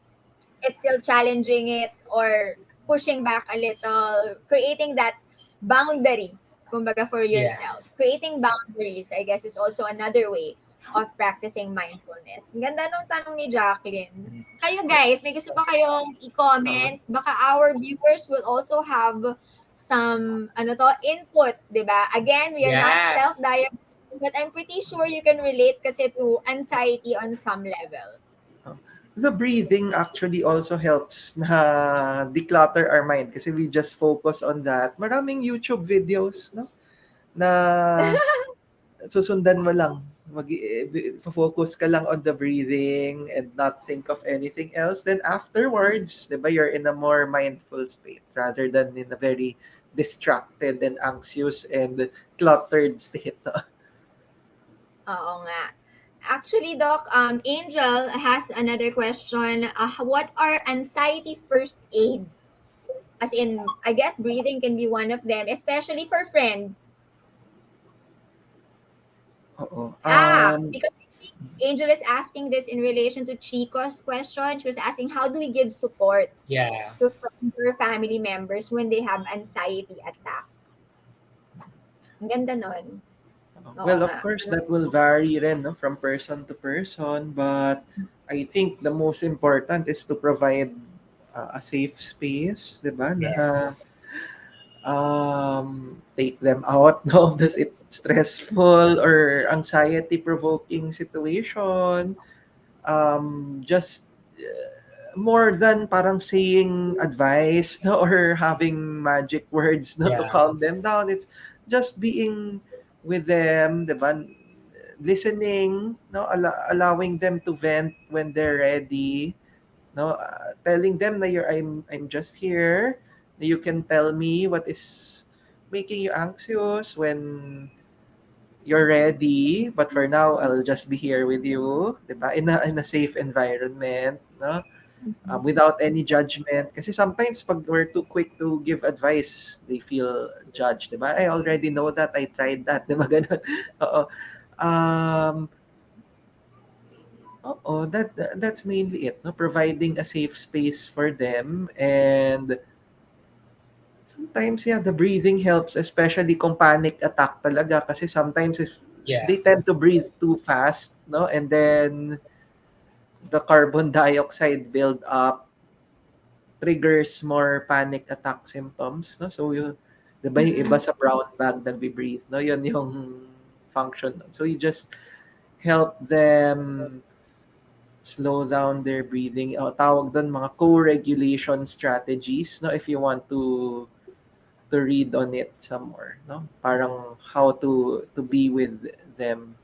it's still challenging it or pushing back a little, creating that boundary, kumbaga, for Yeah. yourself. Creating boundaries, I guess, is also another way of practicing mindfulness. Ang ganda nung tanong ni Jacqueline. Kayo guys, may gusto ba kayong i-comment? Baka our viewers will also have some input, di ba? Again, we are not Yeah. self-diagnosed, but I'm pretty sure you can relate kasi to anxiety on some level. The breathing actually also helps na declutter our mind kasi we just focus on that. Maraming YouTube videos, no? Na susundan mo lang. Focus ka lang on the breathing and not think of anything else. Then afterwards, di ba, you're in a more mindful state rather than in a very distracted and anxious and cluttered state. No? Oo nga. Actually, Doc, Angel has another question. What are anxiety first aids? As in, I guess breathing can be one of them, especially for friends. Oo. Because I think Angel is asking this in relation to Chico's question. She was asking, how do we give support Yeah. to friends or family members when they have anxiety attacks? Ang ganda nun. Oo Well, of nga. course, that will vary rin, no, from person to person, but I think the most important is to provide a safe space, 'di ba? Na Yes. take them out no, of this stressful or anxiety provoking situation. Just more than parang saying advice no, or having magic words no, to Yeah. calm them down. It's just being with them, 'di ba? Listening, no, allowing them to vent when they're ready, no, telling them na I'm just here. That you can tell me what is making you anxious when you're ready. But for now, I'll just be here with you, 'di ba? In a safe environment, no? Without any judgment. Kasi sometimes pag we're too quick to give advice, they feel judged, 'di ba? I already know that, I tried that, 'di ba? Ganun. Oo. Um, that's mainly it, no? Providing a safe space for them and sometimes, yeah, the breathing helps, especially kung panic attack talaga. Kasi sometimes if Yeah. they tend to breathe too fast, no? And then the carbon dioxide build up triggers more panic attack symptoms, no? So, yung, di ba yung iba Mm-mm. sa brown bag nagbe-breathe, no? Yun yung function. So, you just help them slow down their breathing. Tawag doon mga co-regulation strategies, no? If you want to read on it some more, no? Parang how to be with them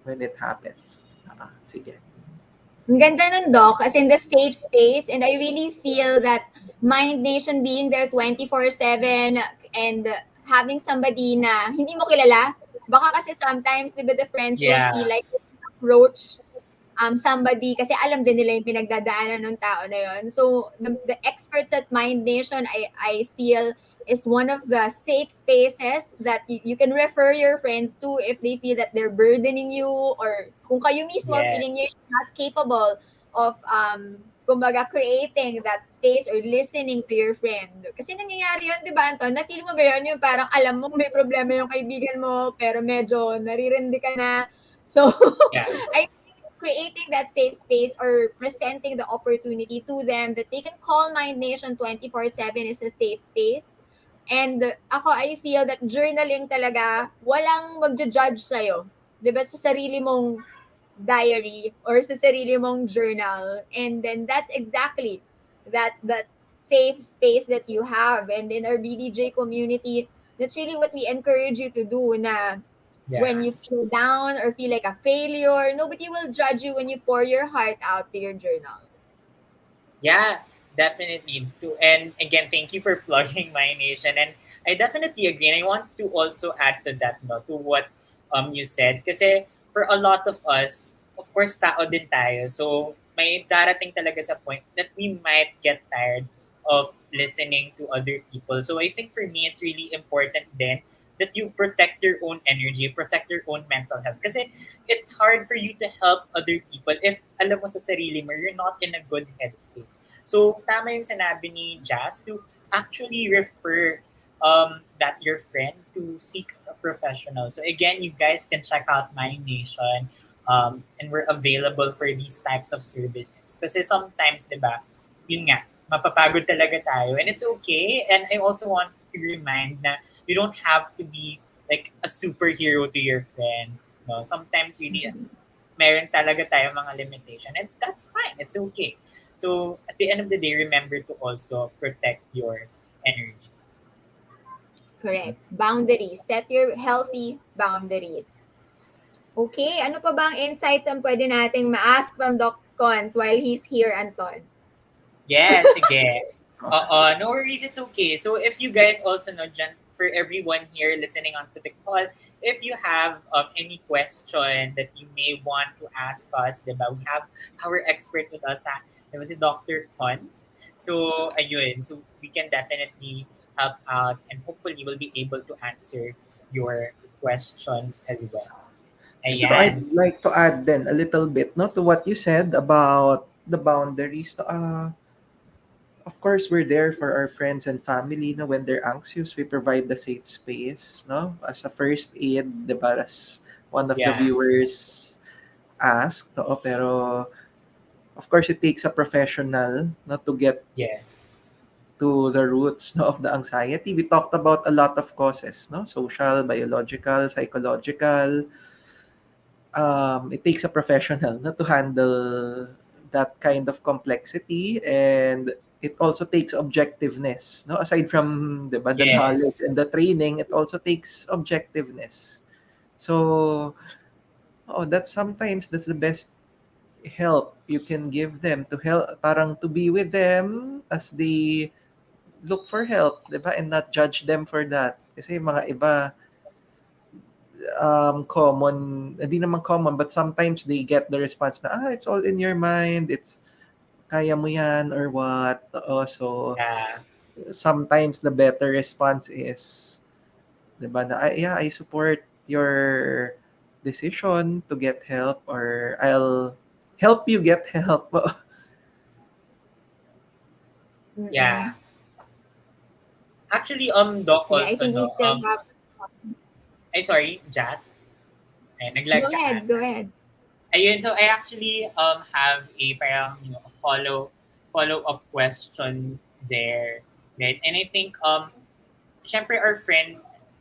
when it happens. Sige. Ang ganda nun, Doc, as in the safe space. And I really feel that Mind Nation being there 24/7 and having somebody na hindi mo kilala. Baka kasi sometimes, di ba, the friends don't Yeah. feel like they can approach somebody kasi alam din nila yung pinagdadaanan ng tao na yun. So, the experts at Mind Nation, I feel, is one of the safe spaces that you can refer your friends to if they feel that they're burdening you or kung kayo mismo Yeah. feeling you're not capable of kumbaga creating that space or listening to your friend. Kasi nangyayari yun, di ba, Anton? Na-feel mo ba yun? Yung parang alam mo may problema yung kaibigan mo pero medyo naririndi ka na. So, Yeah. I creating that safe space or presenting the opportunity to them that they can call Mind Nation 24/7 is a safe space. And ako, I feel that journaling talaga, walang magja-judge sa'yo. 'Di ba, sa sarili mong diary or sa sarili mong journal. And then that's exactly that safe space that you have. And in our BDJ community, that's really what we encourage you to do na when Yeah. you feel down or feel like a failure, nobody will judge you when you pour your heart out to your journal. Yeah, definitely. And again, thank you for plugging My Nation. And I definitely agree. And I want to also add to that, no, to what you said. Kasi for a lot of us, of course, tao din tayo. So may darating talaga sa point that we might get tired of listening to other people. So I think for me, it's really important then that you protect your own energy, protect your own mental health. Kasi it's hard for you to help other people if alam mo sa sarili mo, you're not in a good headspace. So, tama yung sinabi ni Jazz to actually refer that your friend to seek a professional. So, again, you guys can check out My Nation and we're available for these types of services. Kasi sometimes, di ba, yun nga, mapapagod talaga tayo and it's okay. And I also want to remind na you don't have to be like a superhero to your friend. No, sometimes really meron talaga tayo mga limitation, and that's fine. It's okay. So at the end of the day, remember to also protect your energy. Correct. Boundaries. Set your healthy boundaries. Okay, ano pa ba ang insights ang pwede nating ma-ask from Doc Cons while he's here, Anton? Yes, sige. No worries, it's okay. So if you guys also know, Jan, for everyone here listening on to the call, if you have any question that you may want to ask us, diba? We have our expert with us, ha? Diba si Dr. Cons. So, ayun. So, we can definitely help out and hopefully we'll be able to answer your questions as well. Siguro I'd Ayan. like to add then a little bit, no, to what you said about the boundaries. Of course, we're there for our friends and family. No, when they're anxious, we provide the safe space. No, as a first aid, diba? As one of the Yeah. viewers asked. No, pero of course, it takes a professional not to get Yes. to the roots, no, of the anxiety. We talked about a lot of causes, no, social, biological, psychological. It takes a professional not to handle that kind of complexity, and it also takes objectiveness, no, aside from the Yes. knowledge and the training, it also takes objectiveness. So that's the best help you can give them, to help, parang to be with them as they look for help, diba, and not judge them for that, kasi yung mga iba, common, hindi naman common, but sometimes they get the response na, it's all in your mind, it's kaya mo yan or what. So Yeah. sometimes the better response is, diba, na, yeah, I support your decision to get help, or I'll help you get help. Yeah. Mm-mm. Actually, Doc Okay, I also, think we no, still have... ay, sorry, Jazz. Ay, naglag Go ka ahead, go ata. ahead. Ayun, so I actually have a parang, a follow-up question there. Right? And I think, syempre our friend,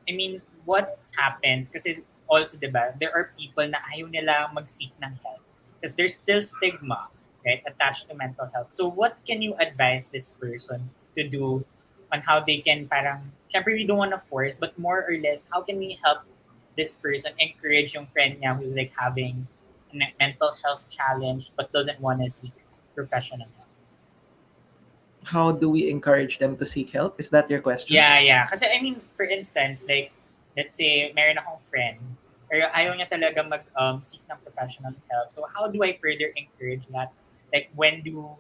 I mean, what happens, kasi also, diba, there are people na ayaw nila mag-seek ng help. Because there's still stigma, right, attached to mental health. So what can you advise this person to do on how they can parang, syempre we don't want to force, but more or less, how can we help this person encourage yung friend niya who's like having a mental health challenge but doesn't want to seek professional help? How do we encourage them to seek help? Is that your question? Yeah. Kasi I mean, for instance, like, let's say, meron akong friend, pero ayaw niya talaga seek ng professional help. So how do I further encourage that? Like, when do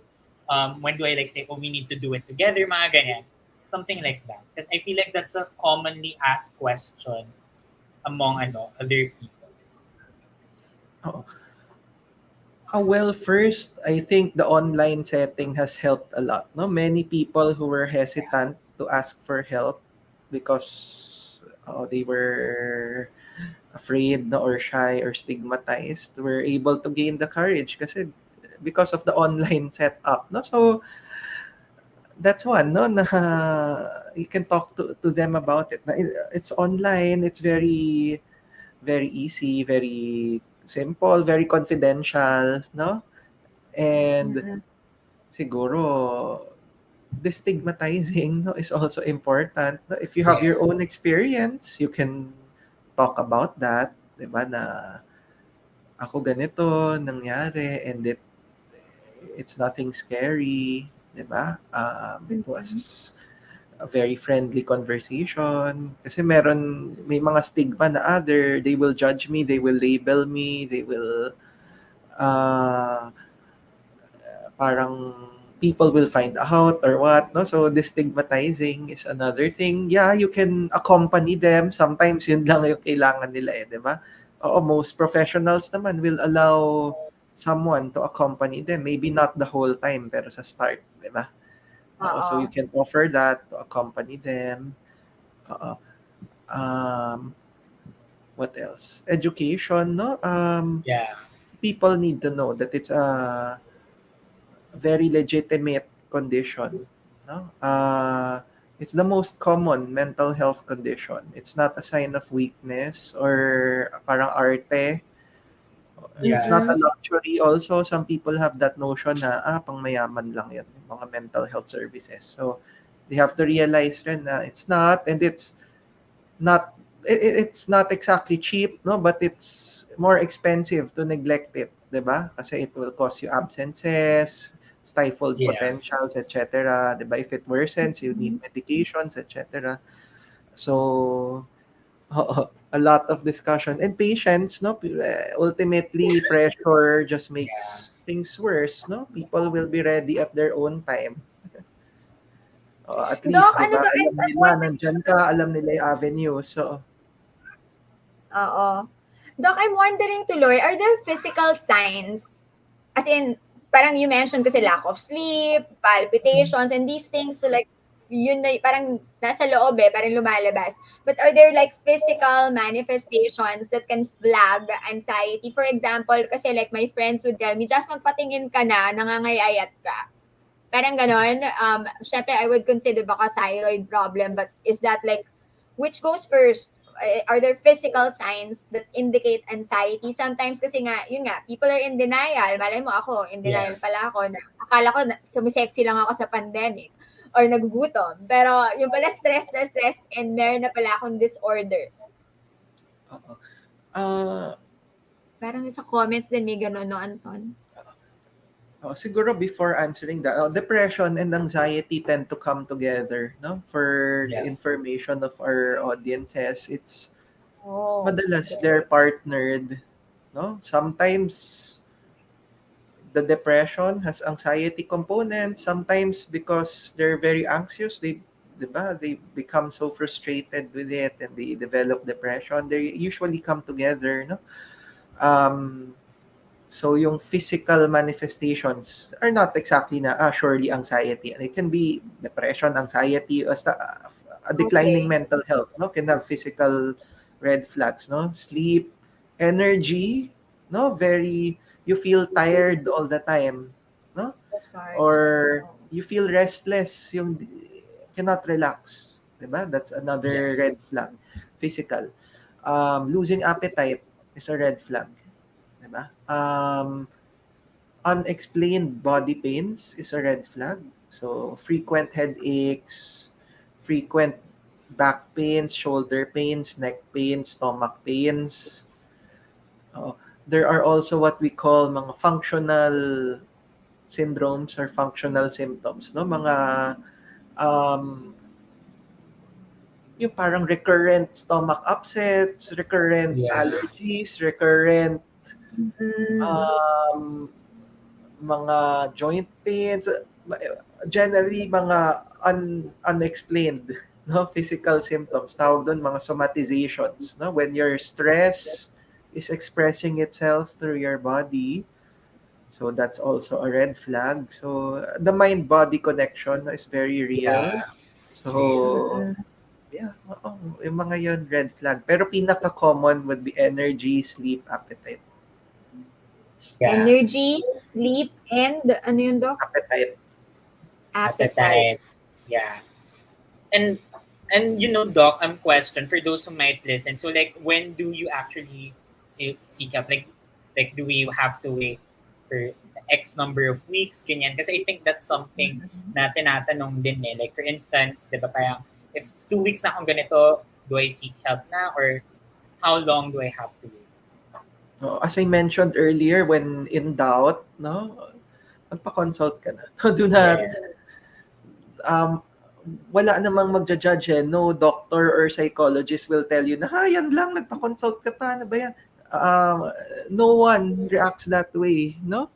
I like say, oh, we need to do it together, mga ganyan. Something like that. Because I feel like that's a commonly asked question among other people. Oo. Well, first, I think the online setting has helped a lot. No, many people who were hesitant to ask for help because they were afraid, no, or shy or stigmatized, were able to gain the courage kasi because of the online setup. No, so that's one. No, na you can talk to them about it. Na it's online. It's very very easy, very simple, very confidential, no? And Mm-mm. siguro destigmatizing, no, is also important. No? If you have Yes. your own experience, you can talk about that, 'di ba? Na ako ganito nangyari, and it's nothing scary, 'di ba? It Mm-mm. was a very friendly conversation. Kasi may mga stigma na they will judge me, they will label me, they will, uh, parang people will find out or what, no? So destigmatizing is another thing. Yeah, you can accompany them. Sometimes yun lang yung kailangan nila, 'di ba? Oo, most professionals naman will allow someone to accompany them. Maybe not the whole time, pero sa start, 'di ba? Oo, so you Oo. can offer that to accompany them. Oo. Um, what else? Education, no? Yeah. People need to know that it's a very legitimate condition, no? It's the most common mental health condition. It's not a sign of weakness or parang arte. It's not Yeah. a luxury also. Some people have that notion na, pang mayaman lang yan, yung mga mental health services. So, they have to realize rin na it's not, and not, it's not exactly cheap, no? But it's more expensive to neglect it, diba? Kasi it will cause you absences, stifled Yeah. potentials, etc. Diba? If it worsens, you need medications, etc. So, a lot of discussion and patience, no? Ultimately, pressure just Yeah. makes things worse, no? People will be ready at their own time. At Doc, least, di ano ba? to? Alam I'm nila, wondering, nandyan ka, alam nila yung avenue. So, oo. Doc, I'm wondering tuloy, are there physical signs? As in, parang you mentioned kasi lack of sleep, palpitations, and these things, so like, yun na, parang nasa loob parang lumalabas. But are there like physical manifestations that can flag anxiety? For example, kasi like my friends would tell me, just magpatingin ka na, nangangayayat ka. Parang ganon. Syempre, I would consider baka thyroid problem, but is that like, which goes first? Are there physical signs that indicate anxiety? Sometimes kasi nga, yun nga, people are in denial. Malay mo ako, in Yeah. denial pala ako. Na, akala ko sumisexy lang ako sa pandemic or nagugutom. Pero yung pala stress na stress and meron na pala akong disorder. oo. Ah, Parang sa comments din may gano'n, no, Anton? siguro before answering that, depression and anxiety tend to come together, no? For the Yeah. information of our audiences, it's Oh. madalas they're partnered, no? Sometimes the depression has anxiety components. Sometimes because they're very anxious, diba, they become so frustrated with it and they develop depression. They usually come together, no? Um, so yung physical manifestations are not exactly na surely anxiety, and it can be depression, anxiety, basta a declining Okay. mental health, no, can have physical red flags, no, sleep, energy, no, very, you feel tired all the time, no, or you feel restless, yung cannot relax, diba? That's Yeah. another red flag. Physical, losing appetite is a red flag, diba? Unexplained body pains is a red flag. So frequent headaches, frequent back pains, shoulder pains, neck pains, stomach pains. Uh, there are also what we call mga functional syndromes or functional symptoms, no? Mga um yung parang recurrent stomach upsets, recurrent Yeah. allergies, recurrent Mm. um mga joint pains, generally mga unexplained, no, physical symptoms. Tawag doon mga somatizations, no? When your stress is expressing itself through your body. So that's also a red flag. So the mind-body connection is very real. Yeah. It's real. So yeah, yung mga yon red flag. Pero pinaka-common would be energy, sleep, appetite. Yeah. Energy, sleep, and ano yun, Doc? Appetite. Appetite. Yeah. And Doc, question for those who might listen. So like, when do you actually seek help? Like, do we have to wait for X number of weeks? Ganyan. Kasi I think that's something na tinatanong din eh. Like, for instance, di ba parang, if 2 weeks na akong ganito, do I seek help na? Or how long do I have to wait? As I mentioned earlier, when in doubt, no, magpa-consult ka na. Do not, Yes. wala namang magja-judge eh. No doctor or psychologist will tell you na, yan lang, nagpa-consult ka pa, ano ba yan? No one reacts that way, no?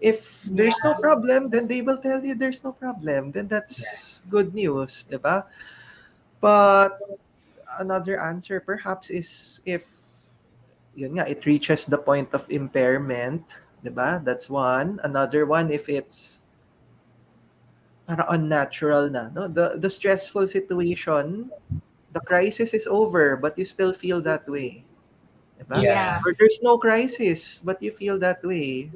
If there's no problem, then they will tell you there's no problem. Then that's good news, di ba? But another answer perhaps is if yun nga, it reaches the point of impairment, di ba? That's one. Another one, if it's para unnatural na, no? The stressful situation, the crisis is over, but you still feel that way, di ba? Yeah. Or there's no crisis, but you feel that way,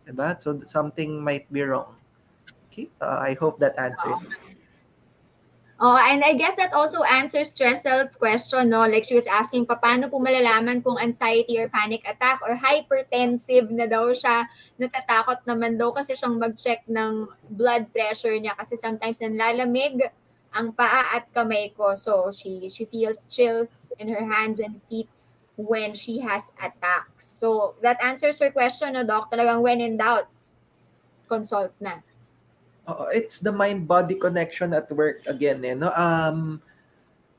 di ba? So something might be wrong. Okay, I hope that answers it. Oh, and I guess that also answers Tressel's question, no? Like she was asking, paano po malalaman kung anxiety or panic attack or hypertensive na daw siya? Natatakot naman daw kasi siyang mag-check ng blood pressure niya kasi sometimes nanlalamig ang paa at kamay ko. So she feels chills in her hands and feet when she has attacks. So that answers her question, no, Doc? Talagang when in doubt, consult na. It's the mind-body connection at work again, eh, no?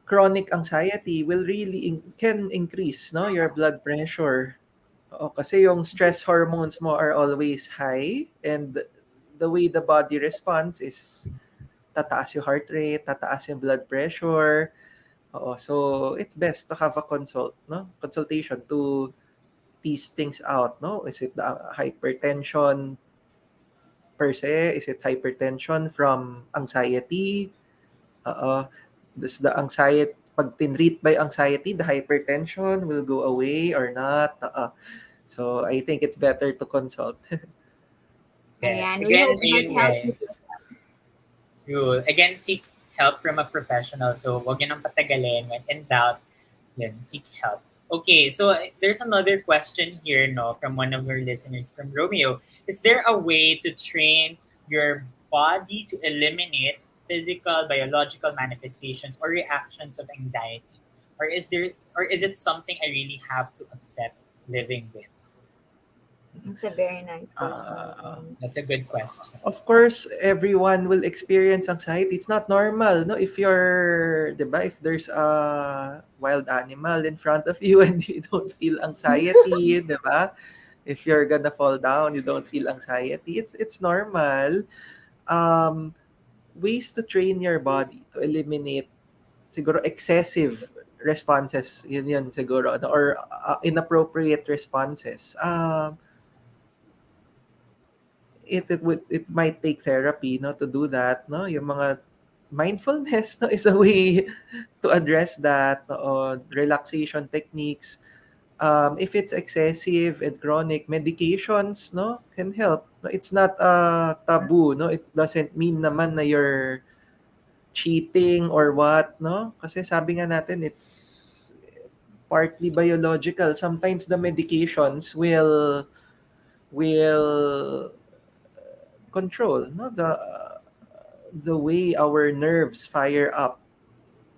Chronic anxiety will really can increase, no, your blood pressure. Kasi yung stress hormones mo are always high, and the way the body responds is tataas yung heart rate, tataas yung blood pressure. So it's best to have a consultation to tease things out, no? Is it the hypertension per se? Is it hypertension from anxiety? Does the anxiety, pag tinreat by anxiety, the hypertension will go away or not? So I think it's better to consult. Yes. Ayan, we Again, hope that ayun helps you. guys. True. Again, seek help from a professional. So, wag nyo nang patagalin. When in doubt, yun, seek help. Okay, so there's another question here, no, from one of our listeners, from Romeo. Is there a way to train your body to eliminate physical, biological manifestations or reactions of anxiety? Or is it something I really have to accept living with? It's a very nice question. That's a good question. Of course, everyone will experience anxiety. It's not normal, no? If you're, diba, if there's a wild animal in front of you and you don't feel anxiety, diba? If you're gonna fall down, you don't feel anxiety. It's normal. Ways to train your body to eliminate siguro excessive responses. Yun siguro, no? Or inappropriate responses. It might take therapy, no, to do that, no. Yung mga mindfulness, no, is a way to address that, no? Relaxation techniques. If it's excessive and chronic, medications, no, can help. No, it's not a taboo, no. It doesn't mean naman na you're cheating or what, no, kasi sabi nga natin it's partly biological. Sometimes the medications will control, no, the way our nerves fire up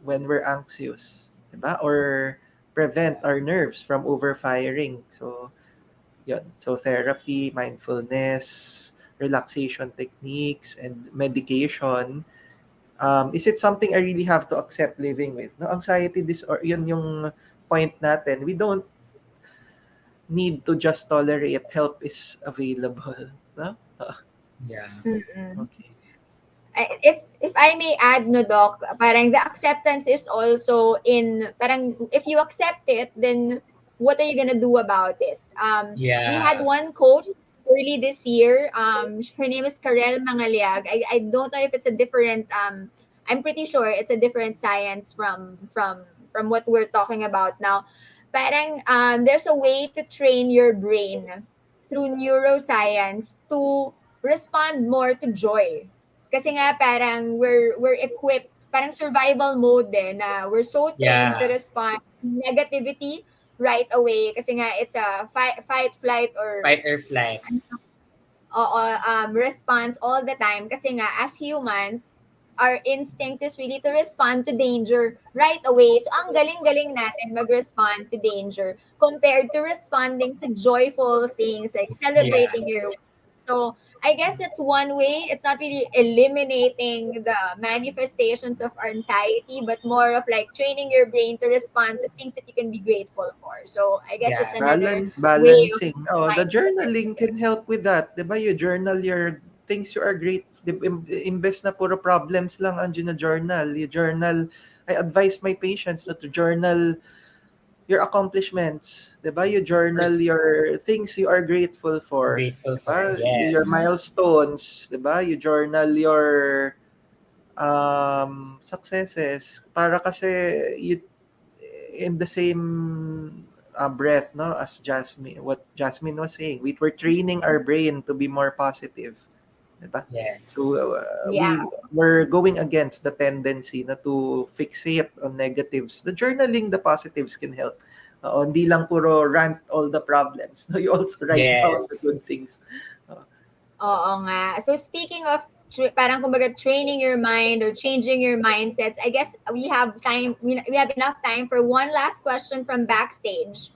when we're anxious, diba? Or prevent our nerves from overfiring. So yun. So therapy, mindfulness, relaxation techniques, and medication. Is it something I really have to accept living with? No, anxiety disorder, yun yung point natin. We don't need to just tolerate. Help is available, no? Yeah. Okay. If I may add, no, Doc, parang the acceptance is also in, parang if you accept it, then what are you gonna do about it? We had Yeah. one coach early this year. Her name is Karel Mangaliag. I don't know if it's a different. I'm pretty sure it's a different science from what we're talking about now. Parang there's a way to train your brain through neuroscience to respond more to joy. Kasi nga parang we're equipped, parang survival mode din na we're so trained to Yeah. respond to negativity right away kasi nga it's a fight flight or Fight or flight. response all the time kasi nga as humans our instinct is really to respond to danger right away. So ang galing-galing natin mag-respond to danger compared to responding to joyful things like Yeah. celebrating your wins. So I guess that's one way. It's not really eliminating the manifestations of anxiety, but more of like training your brain to respond to things that you can be grateful for. So I guess Yeah. that's another way of Balancing. The mindfulness. journaling can help with that. Diba? You journal your things you are great. Imbes na puro problems lang andyan na journal. You journal. I advise my patients to journal your accomplishments. Diba? You journal Pers- your things you are grateful for. Grateful for. Diba? Your Yes. milestones. Diba? You journal your successes. Para kasi you in the same breath, no, as Jasmine, what Jasmine was saying, we're training our brain to be more positive, diba? Yes. So Yeah. we're going against the tendency na to fixate on negatives. The journaling, the positives can help. Hindi lang puro rant all the problems. No, you also write down Yes. the good things. Oo nga. So speaking of parang kumbaga training your mind or changing your mindsets, I guess we have time. We have enough time for one last question from backstage,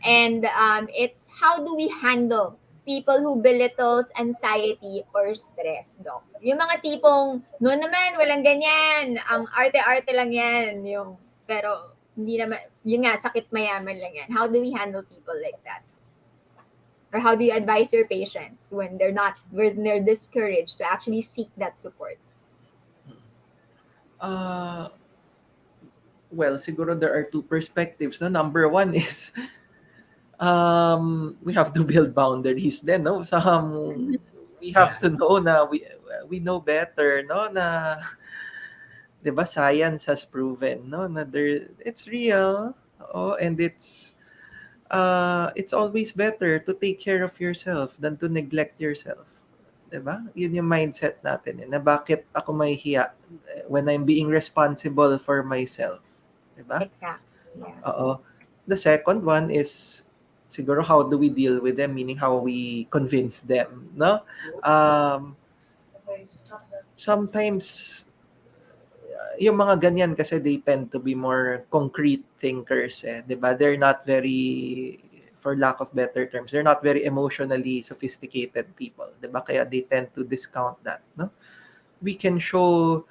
and it's how do we handle people who belittles anxiety or stress, Doc? Yung mga tipong, no naman, walang ganyan. Ang arte-arte lang yan. Yung, pero hindi naman, yun nga, sakit mayaman lang yan. How do we handle people like that? Or how do you advise your patients when they're discouraged to actually seek that support? Uh, well, siguro there are two perspectives. No? Number one is we have to build boundaries then, no? We have to know na we know better, no? Na 'di ba science has proven, no, na it's real. And it's always better to take care of yourself than to neglect yourself. 'Di ba? Yun yung mindset natin na bakit ako mahihiya when I'm being responsible for myself. 'Di ba? Exactly. Yeah. Oo. The second one is siguro how do we deal with them, meaning how we convince them, no? Um, Sometimes yung mga ganyan kasi they tend to be more concrete thinkers, 'di ba? They're not very, for lack of better terms, they're not very emotionally sophisticated people, 'di ba? Kaya they tend to discount that, no? We can show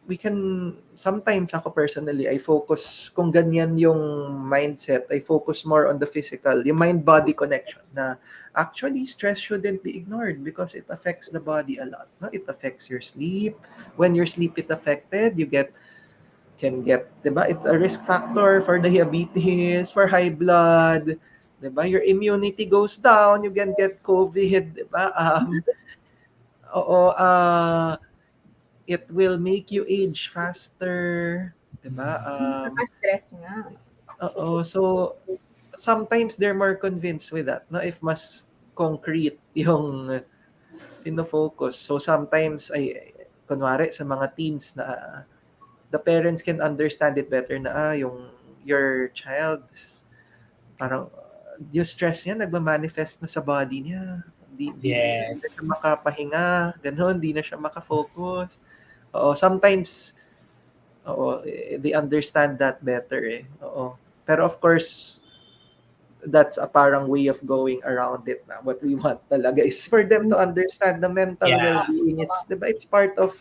we can sometimes ako personally I focus kung ganyan yung mindset, I focus more on the physical, yung mind body connection na actually stress shouldn't be ignored because it affects the body a lot, no? It affects your sleep. When your sleep is affected, you can get, 'di ba? It's a risk factor for diabetes, for high blood, 'di ba? Your immunity goes down, you can get COVID, 'di ba? Oo, it will make you age faster, 'di ba? Stress nga. So sometimes they're more convinced with that, no? If mas concrete yung pino-focus. So sometimes kunwari sa mga teens na the parents can understand it better na yung your child parang yung stress niya nagma-manifest na sa body niya. Di na Yes. siya makapahinga, gano'n, di na siya makafocus. Sometimes they understand that better eh. Pero of course, that's a parang way of going around it na. What we want talaga is for them to understand the mental Yeah. well-being is, 'di ba? It's part of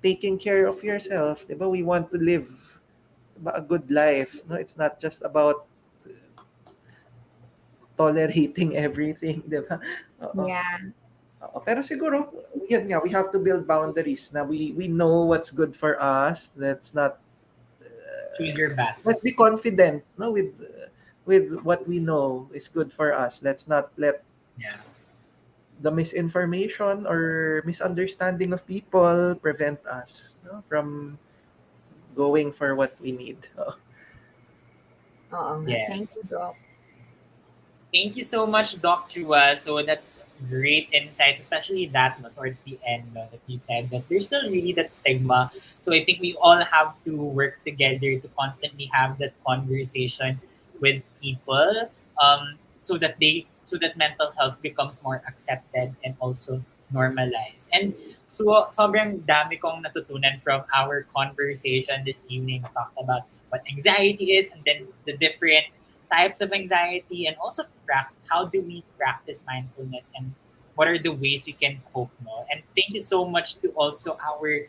taking care of yourself, 'di ba? We want to live, 'di ba, a good life. No, it's not just about tolerating everything, 'di ba? Oo. Yeah. Pero siguro, yun nga, we have to build boundaries na we know what's good for us. Choose your battles. Let's be confident, no, with what we know is good for us. Let's not let Yeah. the misinformation or misunderstanding of people prevent us, no, from going for what we need. Oo nga. Yes. Thank you, Doc. Thank you so much, Doc Chua. So that's great insight, especially that no, towards the end no, that you said that there's still really that stigma. So I think we all have to work together to constantly have that conversation with people, so that mental health becomes more accepted and also normalized. And so sobrang dami kong natutunan from our conversation this evening. We talked about what anxiety is and then the different types of anxiety and also how do we practice mindfulness and what are the ways we can cope no and thank you so much to also our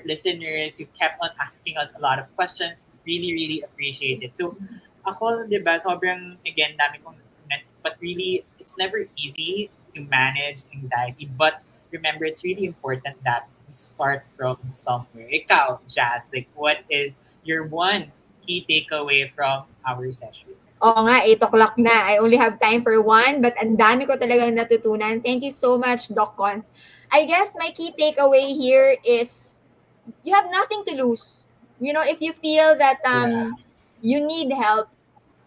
listeners who kept on asking us a lot of questions, really appreciate it. So ako diba sobrang again dami kong natutunan, but really it's never easy to manage anxiety, but remember it's really important that we start from somewhere. Ikaw Jazz, like what is your one key takeaway from our session? Oo nga, 8 o'clock na. I only have time for one, but ang dami ko talagang natutunan. Thank you so much, Doc Cons. I guess my key takeaway here is you have nothing to lose. You know, if you feel that you need help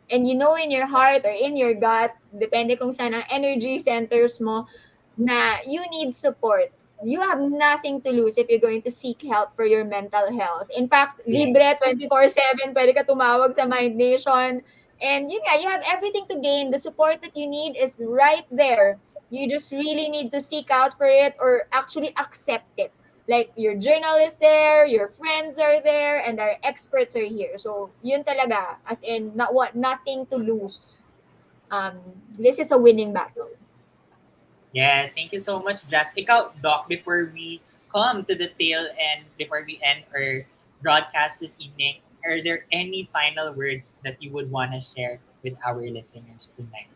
and you know in your heart or in your gut, depende kung saan ang energy centers mo, na you need support. You have nothing to lose if you're going to seek help for your mental health. In fact, libre Yes. 24/7, pwede ka tumawag sa MindNation. And yun nga, you have everything to gain. The support that you need is right there. You just really need to seek out for it or actually accept it. Like, your journal is there, your friends are there, and our experts are here. So, yun talaga. As in, nothing to lose. This is a winning battle. Yes, thank you so much, Jazz. Ikaw, Doc, before we come to the tail end, before we end our broadcast this evening, are there any final words that you would want to share with our listeners tonight?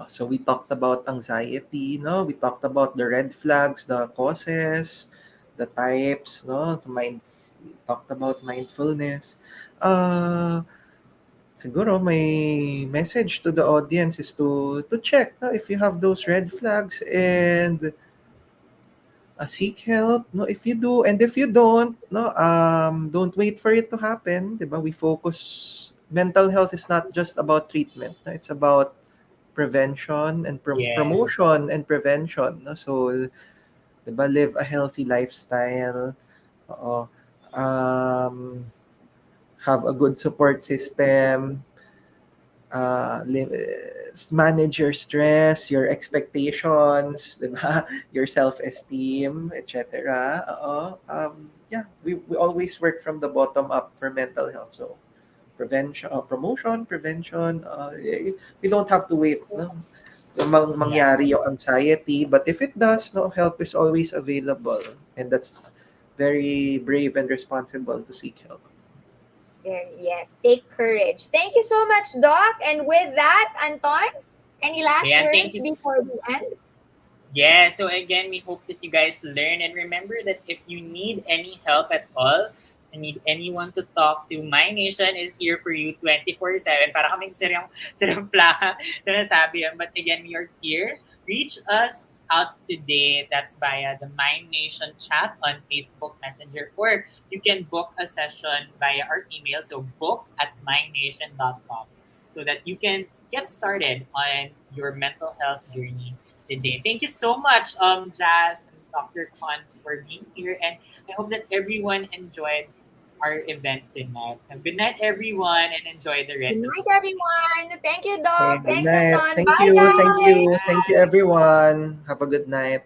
So we talked about anxiety, no? We talked about the red flags, the causes, the types, no? So we talked about mindfulness. Siguro my message to the audience is to check, no, if you have those red flags and seek help, no, if you do, and if you don't, no, don't wait for it to happen, 'di ba? We focus mental health is not just about treatment, no? It's about prevention and Yes. promotion and prevention, no? So 'di ba, live a healthy lifestyle. Oo. Um, have a good support system, manage your stress, your expectations, 'di ba? Your self-esteem, etc. Oo. Yeah, we always work from the bottom up for mental health. So prevention, promotion, prevention. We don't have to wait, no? Yeah. Mangyari yung anxiety, but if it does, no, help is always available, and that's very brave and responsible to seek help. There, yes, take courage. Thank you so much, Doc. And with that, Anton, any last Ayan, thank words you. before we end? Yeah, so again, we hope that you guys learn and remember that if you need any help at all, and need anyone to talk to, My Nation is here for you 24/7. Para kaming sirang plaka na nasabi yan. But again, we are here. Reach us out today. That's via the Mind Nation chat on Facebook Messenger, or you can book a session via our email. So book@mindnation.com so that you can get started on your mental health journey today. Thank you so much, Jazz and Dr. Cons, for being here. And I hope that everyone enjoyed our event tonight. And good night, everyone, and enjoy the Good rest of the night, day. everyone. Thank you, Okay, Doc. good Thanks, night. Anton. Thank Bye, you. Thank guys. you. Thank you, everyone. Have a good night.